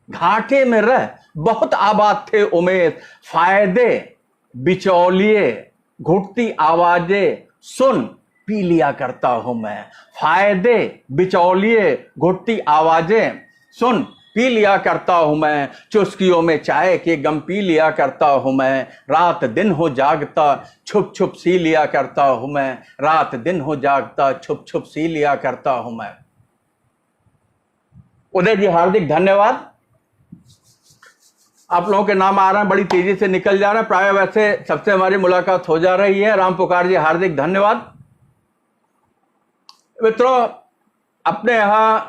S1: घाटे में रह बहुत आबाद थे उमेश। फायदे बिचौलिए घुटती आवाजें सुन पी लिया करता हूं मैं। फायदे बिचौलिए घुटती आवाजें सुन पी लिया करता हूं मैं। चुस्कियों में चाय के गम पी लिया करता हूं मैं, रात दिन हो जागता छुप छुप सी लिया करता हूं मैं। रात दिन हो जागता छुप छुप सी लिया करता हूं मैं। उदय जी, हार्दिक धन्यवाद। आप लोगों के नाम आ रहे हैं, बड़ी तेजी से निकल जा रहा है, प्राय वैसे सबसे हमारी मुलाकात हो जा रही है। राम पुकार जी, हार्दिक धन्यवाद। मित्रों, अपने यहां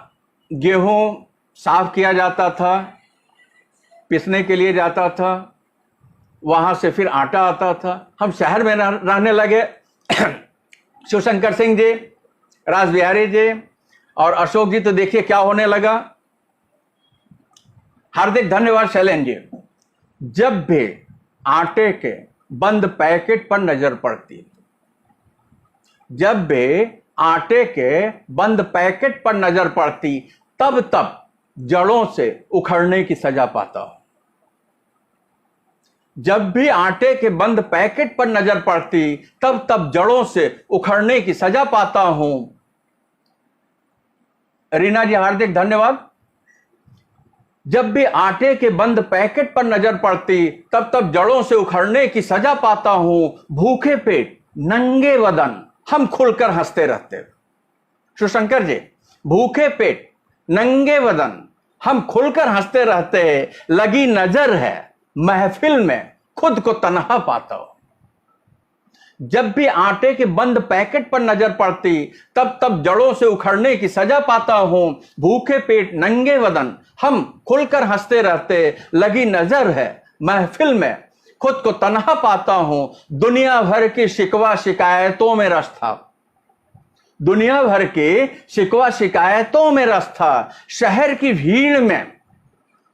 S1: गेहूं साफ किया जाता था, पिसने के लिए जाता था, वहां से फिर आटा आता था। हम शहर में रहने लगे। शिवशंकर सिंह जी, राज बिहारी जी और अशोक जी, तो देखिए क्या होने लगा। हार्दिक धन्यवाद शैलेंद्र जी। जब भी आटे के बंद पैकेट पर नजर पड़ती, जब भी आटे के बंद पैकेट पर नजर पड़ती, तब तब जड़ों से उखड़ने की सजा पाता हूं। जब भी आटे के बंद पैकेट पर नजर पड़ती, तब तब जड़ों से उखड़ने की सजा पाता हूं। रीना जी, हार्दिक धन्यवाद। जब भी आटे के बंद पैकेट पर नजर पड़ती, तब तब जड़ों से उखड़ने की सजा पाता हूं। भूखे पेट नंगे बदन हम खुलकर हंसते रहते। शिवशंकर जी, भूखे पेट नंगे बदन हम खुलकर हंसते रहते। लगी नजर है महफिल में खुद को तन्हा पाता हूं। जब भी आटे के बंद पैकेट पर नजर पड़ती, तब तब जड़ों से उखड़ने की सजा पाता हूं। भूखे पेट नंगे बदन हम खुलकर हंसते रहते। लगी नजर है महफिल में खुद को तन्हा पाता हूं। दुनिया भर की शिकवा शिकायतों में रस था, दुनिया भर के शिकवा शिकायतों में रस था। शहर की भीड़ में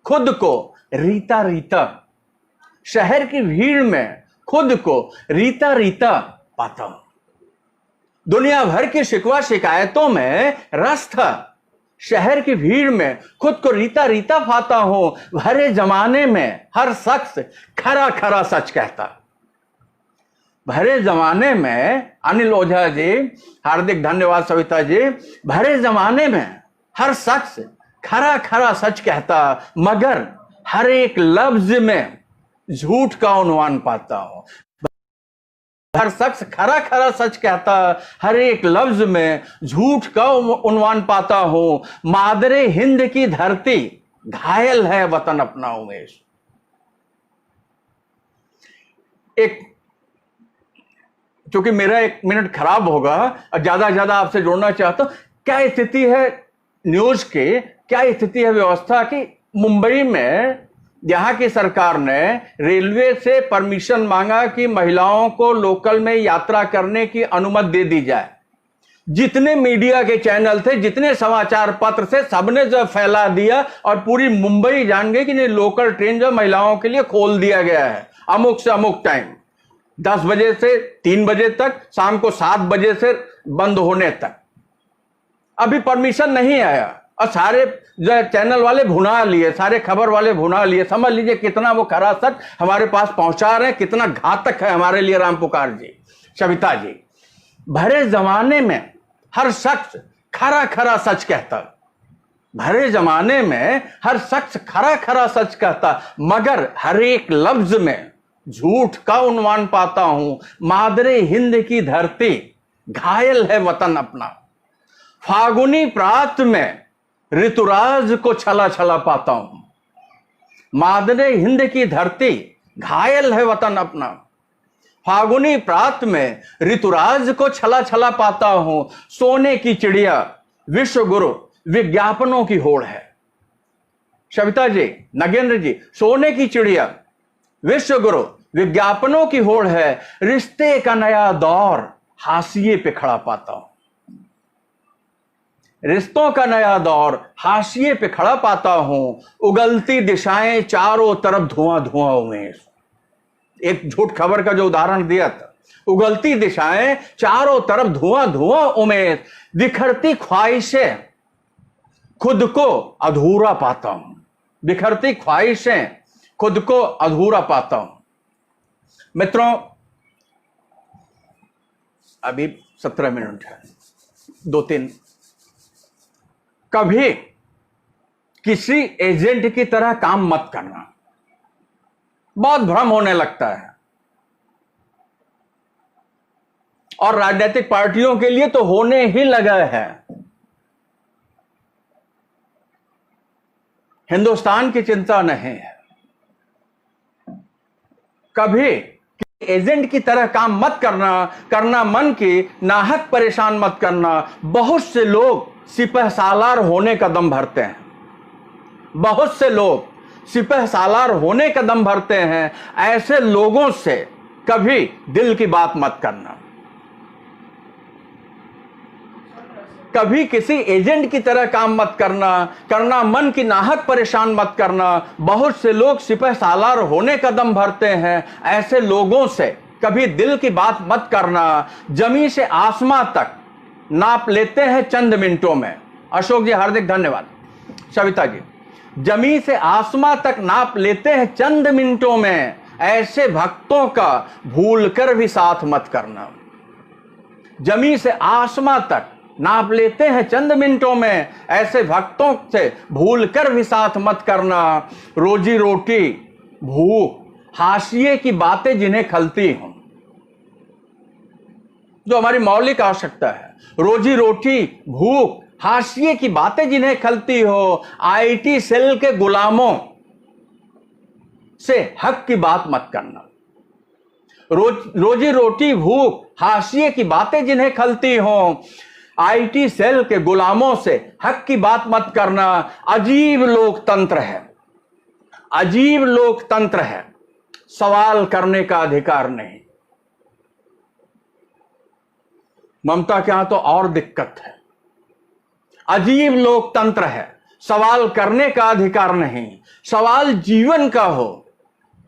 S1: खुद को रीता रीता, शहर की भीड़ में खुद को रीता रीता पाता हूं। दुनिया भर की शिकवा शिकायतों में रस था, शहर की भीड़ में खुद को रीता रीता पाता हूं। भरे जमाने में हर शख्स खरा खरा सच कहता। भरे जमाने में, अनिल ओझा जी, हार्दिक धन्यवाद सविता जी। भरे जमाने में हर शख्स खरा खरा सच कहता, मगर हर एक लफ्ज में झूठ का उन्वान पाता हूं। हर शख्स खरा खरा सच कहता, हर एक लफ्ज में झूठ का उन्वान पाता हूं। मादरे हिंद की धरती घायल है वतन अपना उमेश। चूंकि मेरा 1 मिनट खराब होगा और ज्यादा आपसे जोड़ना चाहता हूं। क्या स्थिति है न्यूज की, क्या स्थिति है व्यवस्था की। मुंबई में यहां की सरकार ने रेलवे से परमिशन मांगा कि महिलाओं को लोकल में यात्रा करने की अनुमति दे दी जाए। जितने मीडिया के चैनल थे, जितने समाचार पत्र थे, सबने जो फैला दिया और पूरी मुंबई जान गई कि ये लोकल ट्रेन जो महिलाओं के लिए खोल दिया गया है अमुक से अमुक टाइम, 10 बजे से 3 बजे तक, शाम को 7 बजे से बंद होने तक। अभी परमिशन नहीं आया और सारे जो चैनल वाले भुना लिए, सारे खबर वाले भुना लिए। समझ लीजिए कितना वो खरा सच हमारे पास पहुंचा रहे हैं, कितना घातक है हमारे लिए। राम पुकार जी, सविता जी, भरे जमाने में हर शख्स खरा खरा सच कहता, भरे जमाने में हर शख्स खरा खरा सच कहता, मगर हर एक लफ्ज में झूठ का उन्वान पाता हूं। मादरे हिंद की धरती, घायल है वतन अपना, फागुनी प्रात में ऋतुराज को छला छला पाता हूं। मादरे हिंद की धरती, घायल है वतन अपना, फागुनी प्रात में ऋतुराज को छला छला पाता हूं। सोने की चिड़िया विश्व गुरु विज्ञापनों की होड़ है। सविता जी, नगेंद्र जी, सोने की चिड़िया विश्व गुरु विज्ञापनों की होड़ है। रिश्ते का नया दौर हाशिए पे खड़ा पाता हूं, रिश्तों का नया दौर हाशिए पे खड़ा पाता हूं। उगलती दिशाएं चारों तरफ धुआं धुआं उमेश। एक झूठ खबर का जो उदाहरण दिया था, उगलती दिशाएं चारों तरफ धुआं धुआं उमेश, बिखरती ख्वाहिशें खुद को अधूरा पाता हूं, बिखरती ख्वाहिशें खुद को अधूरा पाता हूं। मित्रों, अभी 17 मिनट है, 2-3। कभी किसी एजेंट की तरह काम मत करना, बहुत भ्रम होने लगता है। और राजनीतिक पार्टियों के लिए तो होने ही लगा है। हिंदुस्तान की चिंता नहीं है। कभी एजेंट की तरह काम मत करना, करना मन की नाहक परेशान मत करना। बहुत से लोग सिपह सालार होने का दम भरते हैं, बहुत से लोग सिपह सालार होने का दम भरते हैं। ऐसे लोगों से कभी दिल की बात मत करना, कभी किसी एजेंट की तरह काम मत करना, करना मन की नाहक परेशान मत करना। बहुत से लोग सिपह सालार होने का दम भरते हैं। ऐसे लोगों से कभी दिल की बात मत करना। जमी से आसमां तक नाप लेते हैं चंद मिनटों में। अशोक जी, हार्दिक धन्यवाद। सविता जी, जमी से आसमां तक नाप लेते हैं चंद मिनटों में। ऐसे भक्तों का भूलकर भी साथ मत करना। जमी से आसमां तक नाप लेते हैं चंद मिनटों में। ऐसे भक्तों से भूलकर भी साथ मत करना। रोजी रोटी, भूख, हाशिए की बातें जिन्हें खलती हों, जो हमारी मौलिक आवश्यकता है, रोजी रोटी, भूख, हाशिए की बातें जिन्हें खलती हो, आईटी सेल के गुलामों से हक की बात मत करना। रोजी रोटी, भूख, हाशिए की बातें जिन्हें खलती हो, आईटी सेल के गुलामों से हक की बात मत करना। अजीब लोकतंत्र है, अजीब लोकतंत्र है, सवाल करने का अधिकार नहीं। ममता के यहां तो और दिक्कत है। अजीब लोकतंत्र है, सवाल करने का अधिकार नहीं। सवाल जीवन का हो,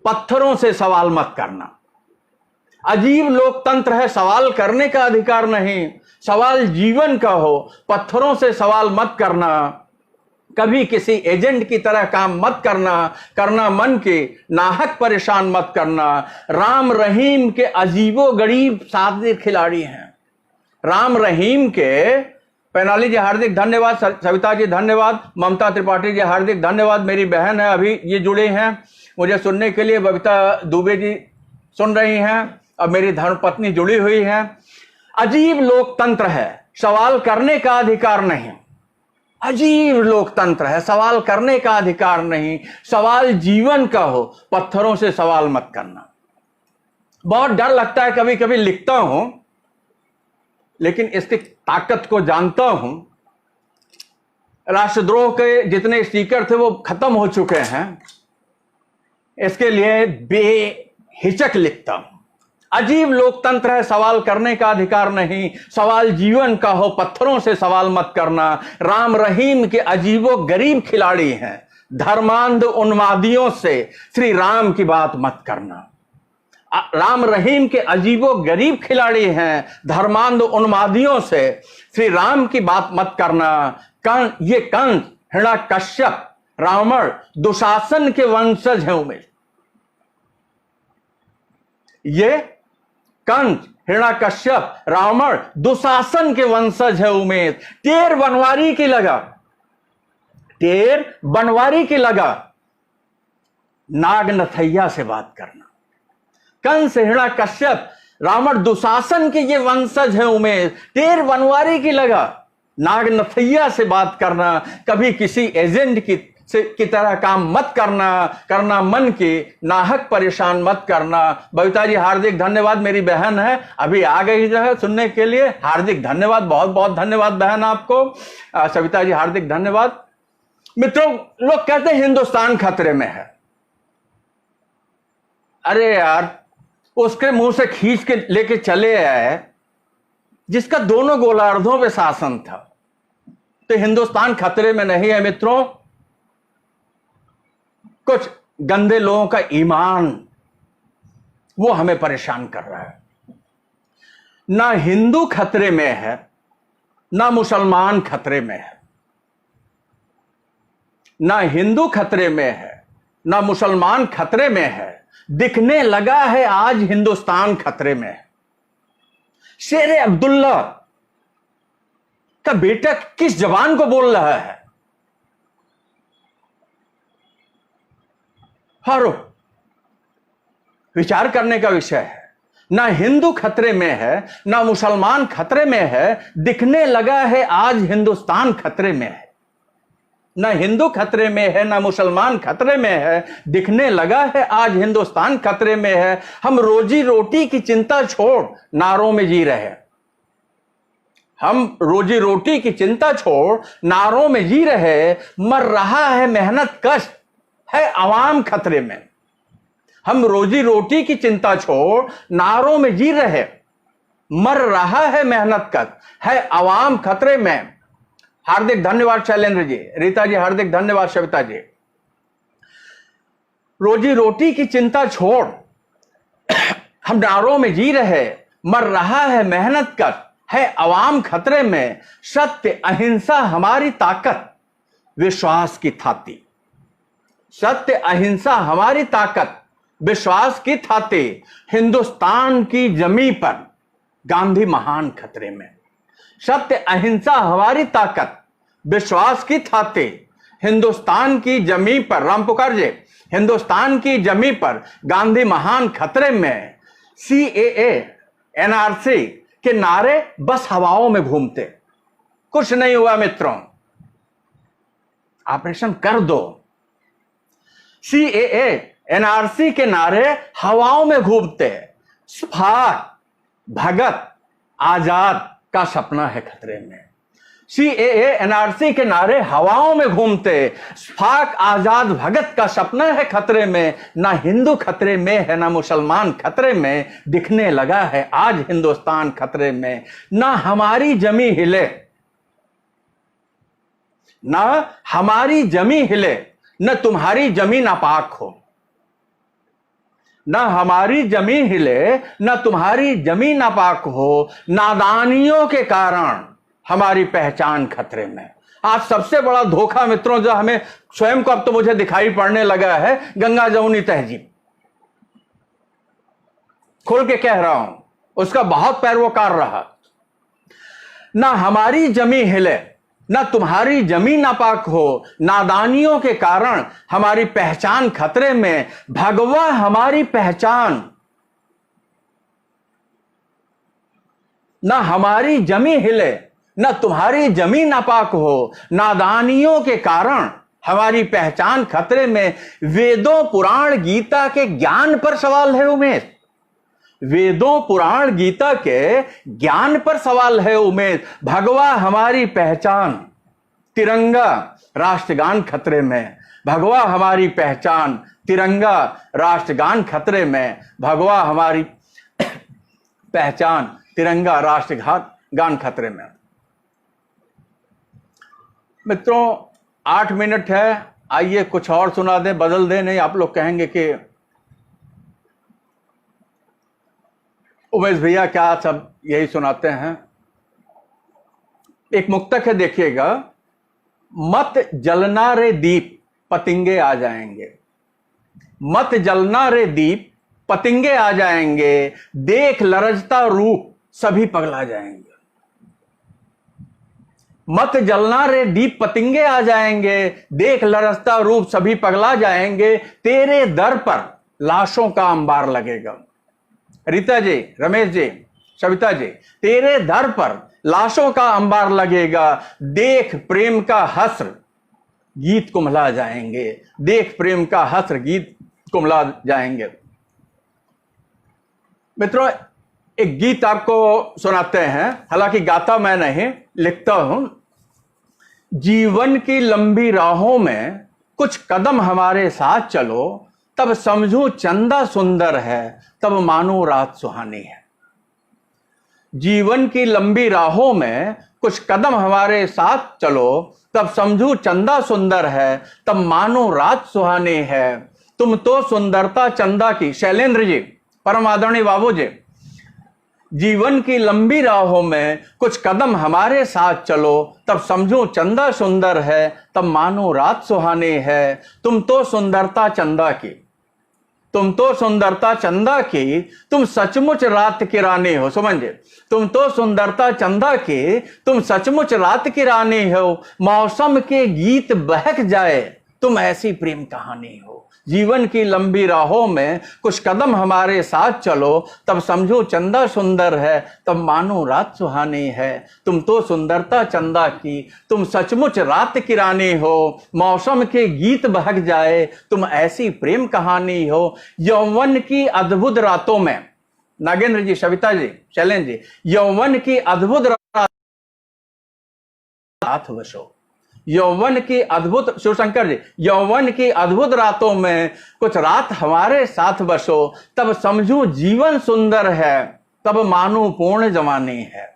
S1: पत्थरों से सवाल मत करना। अजीब लोकतंत्र है, सवाल करने का अधिकार नहीं। सवाल जीवन का हो, पत्थरों से सवाल मत करना। कभी किसी एजेंट की तरह काम मत करना, करना मन के नाहक परेशान मत करना। राम रहीम के अजीबो गरीब सादे खिलाड़ी हैं। राम रहीम के, पैनाली जी हार्दिक धन्यवाद, सविता जी धन्यवाद, ममता त्रिपाठी जी हार्दिक धन्यवाद। मेरी बहन है, अभी ये जुड़े हैं मुझे सुनने के लिए। बबीता दुबे जी सुन रही हैं, और मेरी धर्मपत्नी जुड़ी हुई है। अजीब लोकतंत्र है, सवाल करने का अधिकार नहीं। अजीब लोकतंत्र है, सवाल करने का अधिकार नहीं। सवाल जीवन का हो, पत्थरों से सवाल मत करना। बहुत डर लगता है, कभी कभी लिखता हूं, लेकिन इसकी ताकत को जानता हूं। राष्ट्रद्रोह के जितने स्टिकर थे वो खत्म हो चुके हैं। इसके लिए बेहिचक लिखता हूं। अजीब लोकतंत्र है, सवाल करने का अधिकार नहीं। सवाल जीवन का हो, पत्थरों से सवाल मत करना। राम रहीम के अजीबो गरीब खिलाड़ी हैं, धर्मांध उन्मादियों से श्री राम की बात मत करना। राम रहीम के अजीबो गरीब खिलाड़ी हैं, धर्मांध उन्मादियों से श्री राम की बात मत करना। ये कंस, हिरण्यकश्यप, रावण, दुशासन के वंशज हैं उमेश। ये कंस, हिरण्यकश्यप, रावण, दुशासन के वंशज है उमेश। टेर बनवारी की लगा, टेर बनवारी की लगा, नाग नथैया से बात करना। कंस, हिरण्यकश्यप, रावण, दुशासन के ये वंशज है उमेश। टेर बनवारी की लगा, नाग नथैया से बात करना। कभी किसी एजेंट की तरह काम मत करना मन की नाहक परेशान मत करना। बबीता जी हार्दिक धन्यवाद, मेरी बहन है, अभी आ गई जो है सुनने के लिए, हार्दिक धन्यवाद, बहुत बहुत धन्यवाद बहन आपको। सविता जी हार्दिक धन्यवाद। मित्रों, लोग कहते हैं हिंदुस्तान खतरे में है। अरे यार, उसके मुंह से खींच के लेके चले आए जिसका दोनों गोलार्धों पे शासन था। तो हिंदुस्तान खतरे में नहीं है मित्रों, कुछ गंदे लोगों का ईमान वो हमें परेशान कर रहा है। ना हिंदू खतरे में है, ना मुसलमान खतरे में है। ना हिंदू खतरे में है, ना मुसलमान खतरे में है। दिखने लगा है आज हिंदुस्तान खतरे में है। शेर अब्दुल्ला का बेटा किस जबान को बोल रहा है? हर विचार करने का विषय है। ना हिंदू खतरे में है, ना मुसलमान खतरे में है। दिखने लगा है आज हिंदुस्तान खतरे में है। ना हिंदू खतरे में है, ना मुसलमान खतरे में है। दिखने लगा है आज हिंदुस्तान खतरे में है। हम रोजी रोटी की चिंता छोड़ नारों में जी रहे हैं। हम रोजी रोटी की चिंता छोड़ नारों में जी रहे। मर रहा है मेहनत कश, है अवाम खतरे में। हम रोजी रोटी की चिंता छोड़ नारों में जी रहे। मर रहा है मेहनत कश, है अवाम खतरे में। हार्दिक धन्यवाद शैलेंद्र जी, रीता जी हार्दिक धन्यवाद, सविता जी। रोजी रोटी की चिंता छोड़ हम नारों में जी रहे। मर रहा है मेहनत कश, है अवाम खतरे में। सत्य अहिंसा हमारी ताकत, विश्वास की थाती। सत्य अहिंसा हमारी ताकत, विश्वास की थाती। हिंदुस्तान की जमी पर गांधी महान खतरे में। सत्य अहिंसा हमारी ताकत, विश्वास की थाती। हिंदुस्तान की जमी पर, राम पुकार जी, हिंदुस्तान की जमी पर गांधी महान खतरे में। CAA, NRC के नारे बस हवाओं में घूमते, कुछ नहीं हुआ मित्रों। ऑपरेशन कर दो। CAA, NRC के नारे हवाओं में घूमते। स्फाक, भगत, आजाद का सपना है खतरे में। CAA, NRC के नारे हवाओं में घूमते। स्फाक, आजाद, भगत का सपना है खतरे में। ना हिंदू खतरे में है, ना मुसलमान खतरे में। दिखने लगा है आज हिंदुस्तान खतरे में। ना हमारी जमी हिले, ना हमारी जमी हिले, न तुम्हारी जमी नापाक हो। ना हमारी जमी हिले, ना तुम्हारी जमी नापाक हो। नादानियों के कारण हमारी पहचान खतरे में। आज सबसे बड़ा धोखा मित्रों जो हमें स्वयं को अब तो मुझे दिखाई पड़ने लगा है, गंगा जमुनी तहजीब। खुल के कह रहा हूं, उसका बहुत पैरोकार रहा। ना हमारी जमी हिले, ना तुम्हारी जमी नापाक हो। नादानियों के कारण हमारी पहचान खतरे में। भगवा हमारी पहचान, ना हमारी जमी हिले, ना तुम्हारी जमी नापाक हो। नादानियों के कारण हमारी पहचान खतरे में। वेदों पुराण गीता के ज्ञान पर सवाल है उमेश। वेदों पुराण गीता के ज्ञान पर सवाल है उमेश। भगवा हमारी पहचान, तिरंगा राष्ट्रगान खतरे में। भगवा हमारी पहचान, तिरंगा राष्ट्रगान खतरे में। भगवा हमारी पहचान, तिरंगा, राष्ट्रगान गान खतरे में। मित्रों 8 मिनट है, आइए कुछ और सुना दें, बदल दें, नहीं आप लोग कहेंगे कि उमेश भैया क्या सब यही सुनाते हैं। एक मुक्तक है, देखिएगा। मत जलना रे दीप पतिंगे आ जाएंगे, मत जलना रे दीप पतिंगे आ जाएंगे, देख लरजता रूप सभी पगला जाएंगे। मत जलना रे दीप पतिंगे आ जाएंगे, देख लरजता रूप सभी पगला जाएंगे, तेरे दर पर लाशों का अंबार लगेगा। रीता जी, रमेश जी, सविता जी, तेरे दर पर लाशों का अंबार लगेगा, देख प्रेम का हस्र गीत कुम्हला जाएंगे, देख प्रेम का हस्र गीत कुम्हला जाएंगे। मित्रों एक गीत आपको सुनाते हैं, हालांकि गाता मैं नहीं, लिखता हूं। जीवन की लंबी राहों में कुछ कदम हमारे साथ चलो, तब समझूं चंदा सुंदर है, तब मानो रात सुहानी है। जीवन की लंबी राहों में कुछ कदम हमारे साथ चलो, तब समझूं चंदा सुंदर है, तब मानो रात सुहानी है। तुम तो सुंदरता चंदा की, शैलेंद्र जी, परम आदरणीय बाबू जी। जीवन की लंबी राहों में कुछ कदम हमारे साथ चलो, तब समझो चंदा सुंदर है, तब मानो रात सुहानी है। तुम तो सुंदरता चंदा की, तुम तो सुंदरता चंदा की, तुम सचमुच रात की रानी हो। समझे, तुम तो सुंदरता चंदा की, तुम सचमुच रात की रानी हो। मौसम के गीत बहक जाए, तुम ऐसी प्रेम कहानी हो। जीवन की लंबी राहों में कुछ कदम हमारे साथ चलो, तब समझो चंदा सुंदर है, तब मानो रात सुहानी है। तुम तो सुंदरता चंदा की, तुम सचमुच रात की रानी हो। मौसम के गीत बहक जाए, तुम ऐसी प्रेम कहानी हो। यौवन की अद्भुत रातों में, नागेंद्र जी, सविता जी, शैलेंद्र जी, यौवन की अद्भुत रात बसो। यौवन की अद्भुत, शिवशंकर जी, यौवन की अद्भुत रातों में कुछ रात हमारे साथ बसो, तब समझूं जीवन सुंदर है, तब मानो पूर्ण जवानी है।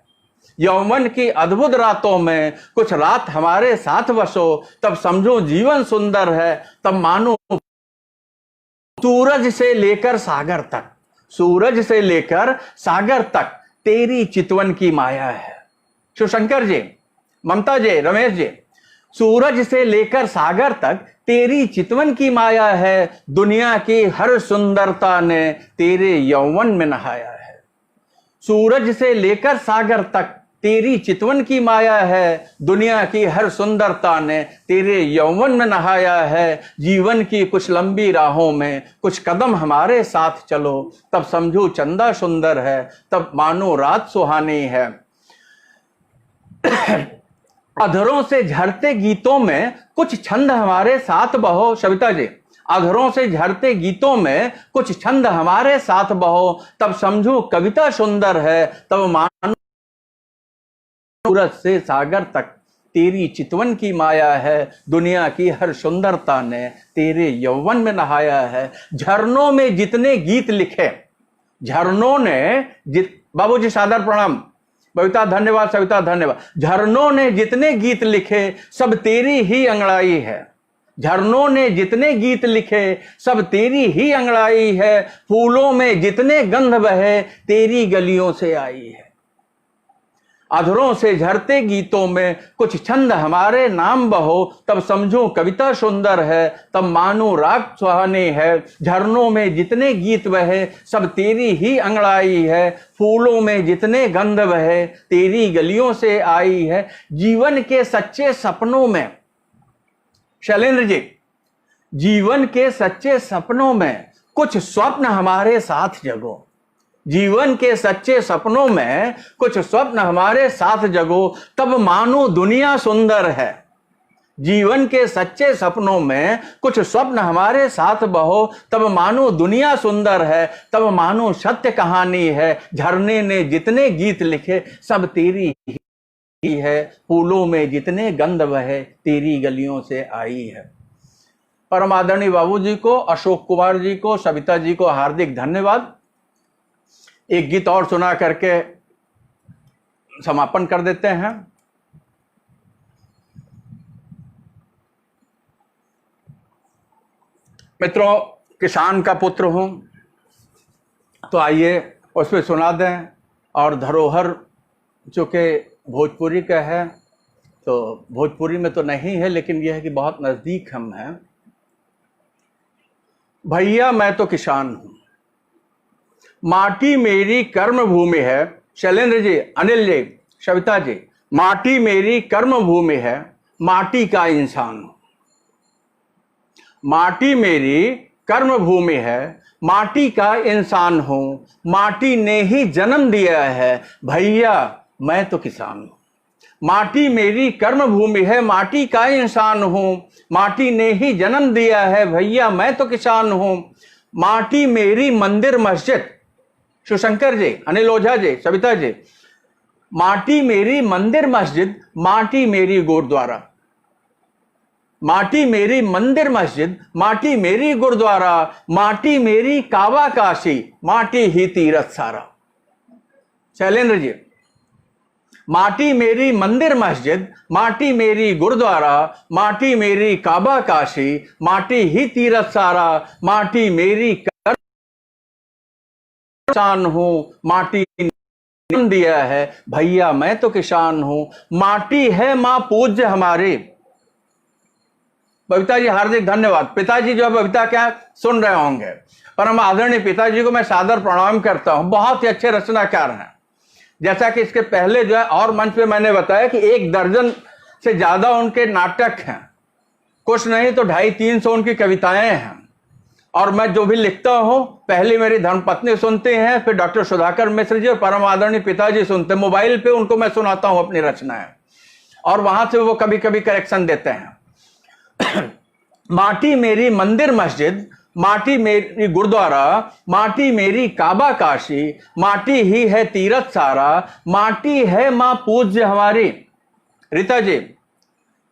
S1: यौवन की अद्भुत रातों में कुछ रात हमारे साथ बसो, तब समझो जीवन सुंदर है, तब मानो। सूरज से लेकर सागर तक, सूरज से लेकर सागर तक तेरी चितवन की माया है। शिवशंकर जी, ममता जी, रमेश जी, सूरज से लेकर सागर तक तेरी चितवन की माया है। दुनिया की हर सुंदरता ने तेरे यौवन में नहाया है। सूरज से लेकर सागर तक तेरी चितवन की माया है। दुनिया की हर सुंदरता ने तेरे यौवन में नहाया है। जीवन की कुछ लंबी राहों में कुछ कदम हमारे साथ चलो, तब समझो चंदा सुंदर है, तब मानो रात सुहानी है। अधरों से झरते गीतों में कुछ छंद हमारे साथ बहो। सविता जी, अधरों से झरते गीतों में कुछ छंद हमारे साथ बहो, तब समझो कविता सुंदर है, तब मानो सूरज से सागर तक तेरी चितवन की माया है। दुनिया की हर सुंदरता ने तेरे यौवन में नहाया है। झरनों में जितने गीत लिखे, झरनों ने बाबूजी सादर प्रणाम, बबीता धन्यवाद, सविता धन्यवाद। झरनों ने जितने गीत लिखे सब तेरी ही अंगड़ाई है। झरनों ने जितने गीत लिखे सब तेरी ही अंगड़ाई है। फूलों में जितने गंध बहे तेरी गलियों से आई है। अधरों से झरते गीतों में कुछ छंद हमारे नाम बहो, तब समझो कविता सुंदर है, तब मानो राग सुहानी है। झरनों में जितने गीत बहे सब तेरी ही अंगड़ाई है। फूलों में जितने गंध बहे तेरी गलियों से आई है। जीवन के सच्चे सपनों में, शैलेंद्र जी, जीवन के सच्चे सपनों में कुछ स्वप्न हमारे साथ जगो। जीवन के सच्चे सपनों में कुछ स्वप्न हमारे साथ जगो, तब मानो दुनिया सुंदर है। जीवन के सच्चे सपनों में कुछ स्वप्न हमारे साथ बहो, तब मानो दुनिया सुंदर है, तब मानो सत्य कहानी है। झरने ने जितने गीत लिखे सब तेरी ही है। फूलों में जितने गंध बहे तेरी गलियों से आई है। परम आदरणीय बाबू जी को, अशोक कुमार जी को, सविता जी को हार्दिक धन्यवाद। एक गीत और सुना करके समापन कर देते हैं। मित्रों, किसान का पुत्र हूं तो आइए उस पर सुना दें। और धरोहर जो कि भोजपुरी का है, तो भोजपुरी में तो नहीं है, लेकिन यह है कि बहुत नज़दीक हम हैं। भैया मैं तो किसान हूं, माटी मेरी कर्म भूमि है। शैलेंद्र जी, अनिल जी, सविता जी, माटी मेरी कर्म भूमि है, माटी का इंसान हूं। माटी मेरी कर्म भूमि है, माटी का इंसान हूं, माटी ने ही जन्म दिया है, भैया मैं तो किसान हूं। माटी मेरी कर्म भूमि है, माटी का इंसान हूं, माटी ने ही जन्म दिया है, भैया मैं तो किसान हूं। माटी मेरी मंदिर मस्जिद, शिवशंकर जी, अनिल ओझा जी, सविता जी, माटी मेरी मंदिर मस्जिद, माटी मेरी गुरुद्वारा। माटी मेरी मंदिर मस्जिद, माटी मेरी गुरुद्वारा, माटी मेरी काबा काशी, माटी ही तीरथ सारा। शैलेंद्र जी, माटी मेरी मंदिर मस्जिद, माटी मेरी गुरुद्वारा, माटी मेरी काबा काशी, माटी ही तीरथ सारा, माटी मेरी किसान हूं, माटी ने दिया है, भैया मैं तो किसान हूं। माटी है मां पूज्य हमारे। बबीता जी हार्दिक धन्यवाद। पिताजी जो है बबीता क्या सुन रहे होंगे, पर हम आदरणीय पिताजी को मैं सादर प्रणाम करता हूं। बहुत ही अच्छे रचनाकार हैं। जैसा कि इसके पहले जो है और मंच पे मैंने बताया कि 1 दर्जन से ज्यादा उनके नाटक हैं, कुछ नहीं तो 250-300 उनकी कविताएं हैं। और मैं जो भी लिखता हूं, पहले मेरी धर्मपत्नी सुनते हैं, फिर डॉक्टर सुधाकर मिश्र जी और परम आदरणीय पिताजी सुनते हैं। मोबाइल पे उनको मैं सुनाता हूं अपनी रचनाएं, और वहां से वो कभी कभी करेक्शन देते हैं। माटी मेरी मंदिर मस्जिद, माटी मेरी गुरुद्वारा, माटी मेरी काबा काशी, माटी ही है तीरथ सारा, माटी है मां पूज्य हमारी। रीता जी,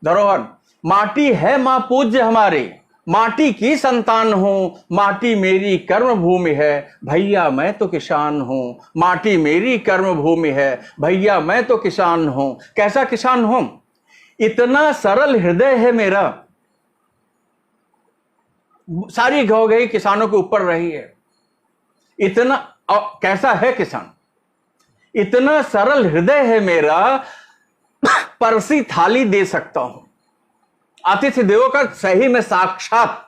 S1: धरोहर, माटी है मां पूज्य हमारी, माटी की संतान हूं, माटी मेरी कर्म भूमि है, भैया मैं तो किसान हूं। माटी मेरी कर्म भूमि है, भैया मैं तो किसान हूं। कैसा किसान हूं? इतना सरल हृदय है मेरा। सारी हो गई किसानों के ऊपर रही है। इतना कैसा है किसान? इतना सरल हृदय है मेरा, परसी थाली दे सकता हूं। अतिथि देवों का सही में साक्षात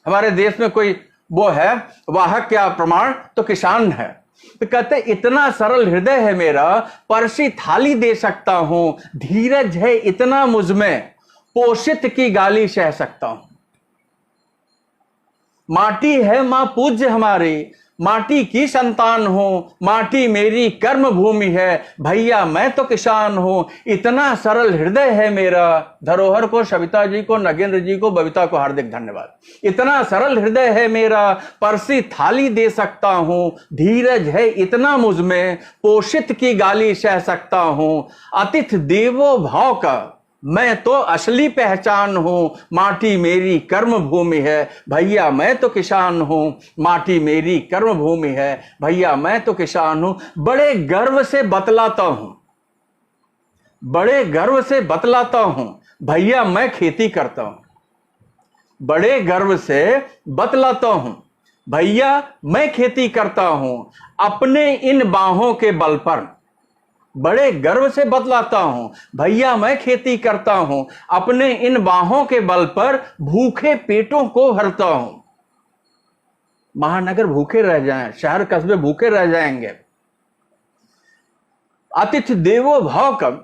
S1: हमारे देश में कोई वो है वाहक क्या प्रमाण, तो किसान है। तो कहते इतना सरल हृदय है मेरा, परसी थाली दे सकता हूं, धीरज है इतना मुझमें, पोषित की गाली सह सकता हूं। माटी है मां पूज्य हमारी, माटी की संतान हूं, माटी मेरी कर्म भूमि है, भैया मैं तो किसान हूं। इतना सरल हृदय है मेरा। धरोहर को, सविता जी को, नगेंद्र जी को, बबीता को हार्दिक धन्यवाद। इतना सरल हृदय है मेरा, परसी थाली दे सकता हूं, धीरज है इतना मुझमें, पोषित की गाली सह सकता हूं। अतिथि देवो भाव का मैं तो असली पहचान हूं, माटी मेरी कर्म भूमि है, भैया मैं तो किसान हूं। माटी मेरी कर्म भूमि है, भैया मैं तो किसान हूं। बड़े गर्व से बतलाता हूं, बड़े गर्व से बतलाता हूं, भैया मैं खेती करता हूं। बड़े गर्व से बतलाता हूं, भैया मैं खेती करता हूं। अपने इन बाहों के बल पर बड़े गर्व से बतलाता हूं, भैया मैं खेती करता हूं। अपने इन बाहों के बल पर भूखे पेटों को भरता हूं। महानगर भूखे रह जाएं, शहर कस्बे भूखे रह जाएंगे। अतिथि देवो भव का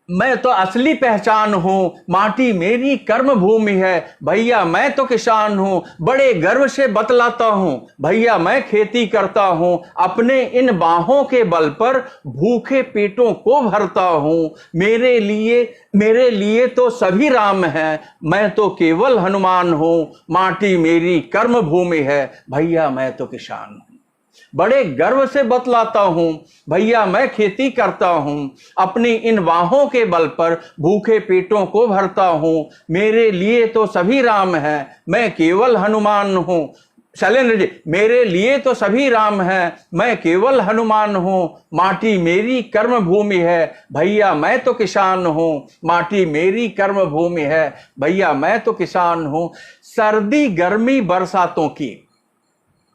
S1: मैं तो असली पहचान हूं, माटी मेरी कर्म भूमि है, भैया मैं तो किसान हूं। बड़े गर्व से बतलाता हूं, भैया मैं खेती करता हूं। अपने इन बाहों के बल पर भूखे पेटों को भरता हूं। मेरे लिए तो सभी राम हैं, मैं तो केवल हनुमान हूं। माटी मेरी कर्म भूमि है, भैया मैं तो किसान हूं। बड़े गर्व से बतलाता हूं, भैया मैं खेती करता हूं। अपनी इन बाहों के बल पर भूखे पेटों को भरता हूं। मेरे लिए तो सभी राम हैं, मैं केवल हनुमान हूं। शैलेंद्र जी, मेरे लिए तो सभी राम हैं, मैं केवल हनुमान हूं, माटी मेरी कर्म भूमि है, भैया मैं तो किसान हूं, माटी मेरी कर्म भूमि है, भैया मैं तो किसान हूं। सर्दी गर्मी बरसातों की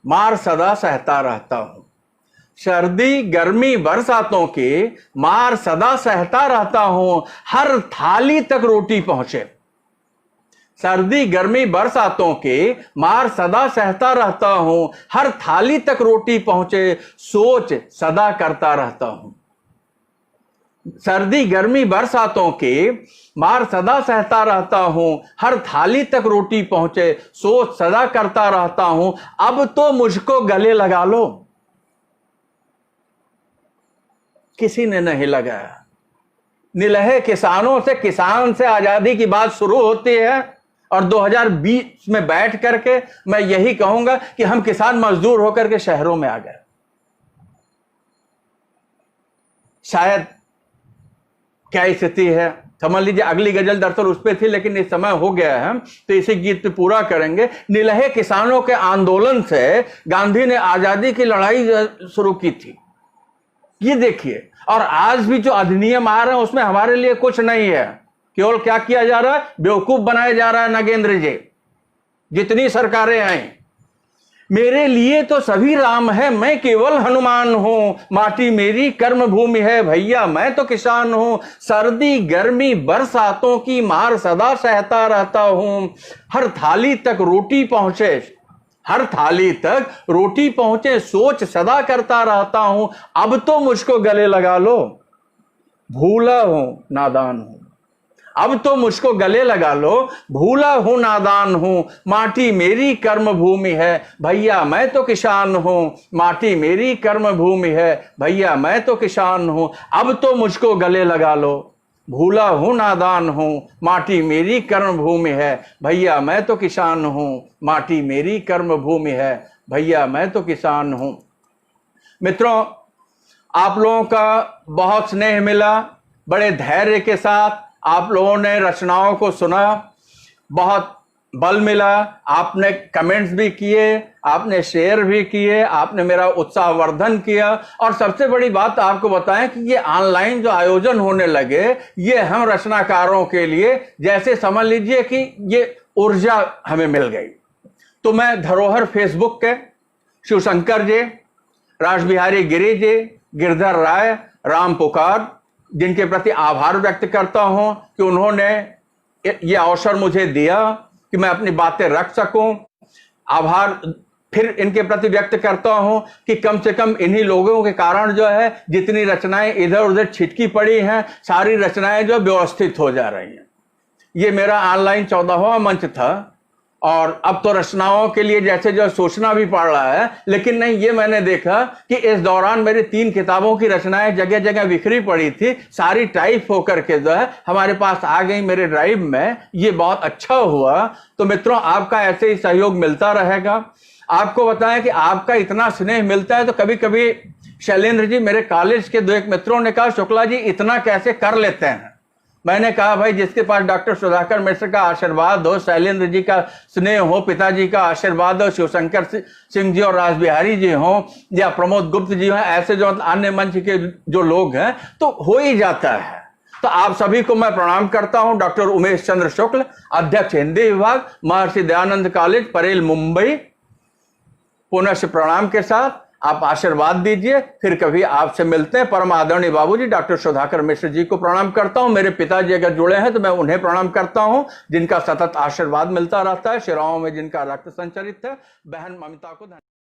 S1: मार सदा सहता रहता हूं, सर्दी गर्मी बरसातों की मार सदा सहता रहता हूं, हर थाली तक रोटी पहुंचे। सर्दी गर्मी बरसातों के मार सदा सहता रहता हूं, हर थाली तक रोटी पहुंचे, सोच सदा करता रहता हूं। सर्दी गर्मी बरसातों के मार सदा सहता रहता हूं, हर थाली तक रोटी पहुंचे, सोच सदा करता रहता हूं। अब तो मुझको गले लगा लो। किसी ने नहीं लगाया। निलहे किसानों से, किसान से आजादी की बात शुरू होती है और 2020 में बैठ करके मैं यही कहूंगा कि हम किसान मजदूर होकर के शहरों में आ गए। शायद क्या स्थिति है, समझ लीजिए। अगली गजल दरअसल उस पर थी, लेकिन इस समय हो गया है तो इसी गीत पे पूरा करेंगे। निलहे किसानों के आंदोलन से गांधी ने आजादी की लड़ाई शुरू की थी, ये देखिए। और आज भी जो अधिनियम आ रहे हैं उसमें हमारे लिए कुछ नहीं है, केवल क्या किया जा रहा है, बेवकूफ बनाया जा रहा है। नागेंद्र जी, जितनी सरकारें आई, मेरे लिए तो सभी राम है, मैं केवल हनुमान हूं, माटी मेरी कर्म भूमि है, भैया मैं तो किसान हूं। सर्दी गर्मी बरसातों की मार सदा सहता रहता हूं, हर थाली तक रोटी पहुंचे, हर थाली तक रोटी पहुंचे, सोच सदा करता रहता हूं। अब तो मुझको गले लगा लो, भूला हूं नादान हूं। अब तो मुझको गले लगा लो, भूला हूं नादान हूं, माटी मेरी कर्म भूमि है, भैया मैं तो किसान हूं, माटी मेरी कर्म भूमि है, भैया मैं तो किसान हूं। अब तो मुझको गले लगा लो, भूला हूं नादान हूं, माटी मेरी कर्म भूमि है, भैया मैं तो किसान हूं, माटी मेरी कर्म भूमि है, भैया मैं तो किसान हूं। मित्रों, आप लोगों का बहुत स्नेह मिला, बड़े धैर्य के साथ आप लोगों ने रचनाओं को सुना, बहुत बल मिला, आपने कमेंट्स भी किए, आपने शेयर भी किए, आपने मेरा उत्साहवर्धन किया। और सबसे बड़ी बात आपको बताएं कि ये ऑनलाइन जो आयोजन होने लगे, ये हम रचनाकारों के लिए जैसे समझ लीजिए कि ये ऊर्जा हमें मिल गई। तो मैं धरोहर फेसबुक के शिवशंकर जी, रासबिहारी गिरी जी, गिरधर राय, राम पुकार, जिनके प्रति आभार व्यक्त करता हूं कि उन्होंने ये अवसर मुझे दिया कि मैं अपनी बातें रख सकूं। आभार फिर इनके प्रति व्यक्त करता हूं कि कम से कम इन्हीं लोगों के कारण जो है जितनी रचनाएं इधर उधर छिटकी पड़ी हैं, सारी रचनाएं जो व्यवस्थित हो जा रही हैं। ये मेरा ऑनलाइन 14वां मंच था और अब तो रचनाओं के लिए जैसे जो सोचना भी पड़ रहा है, लेकिन नहीं, ये मैंने देखा कि इस दौरान मेरी 3 किताबों की रचनाएं जगह जगह बिखरी पड़ी थी, सारी टाइप होकर के जो है हमारे पास आ गई मेरे ड्राइव में। ये बहुत अच्छा हुआ। तो मित्रों, आपका ऐसे ही सहयोग मिलता रहेगा। आपको बताएं कि आपका इतना स्नेह मिलता है तो कभी कभी शैलेंद्र जी, मेरे कॉलेज के 2 एक मित्रों ने कहा, शुक्ला जी इतना कैसे कर लेते हैं। मैंने कहा, भाई जिसके पास डॉक्टर सुधाकर मिश्र का आशीर्वाद हो, शैलेंद्र जी का स्नेह हो, पिताजी का आशीर्वाद हो, शिवशंकर सिंह जी और रासबिहारी जी हो, या प्रमोद गुप्त जी हो, ऐसे जो अन्य मंच के जो लोग हैं, तो हो ही जाता है। तो आप सभी को मैं प्रणाम करता हूं। डॉक्टर उमेश चंद्र शुक्ल, अध्यक्ष हिंदी विभाग, महर्षि दयानंद कॉलेज, परेल, मुंबई, पुनः प्रणाम के साथ आप आशीर्वाद दीजिए। फिर कभी आपसे मिलते हैं। परम आदरणीय बाबूजी डॉक्टर सुधाकर मिश्र जी को प्रणाम करता हूं। मेरे पिताजी अगर जुड़े हैं तो मैं उन्हें प्रणाम करता हूं, जिनका सतत आशीर्वाद मिलता रहता है। शिराओं में जिनका रक्त संचरित है। बहन ममता को धन्यवाद।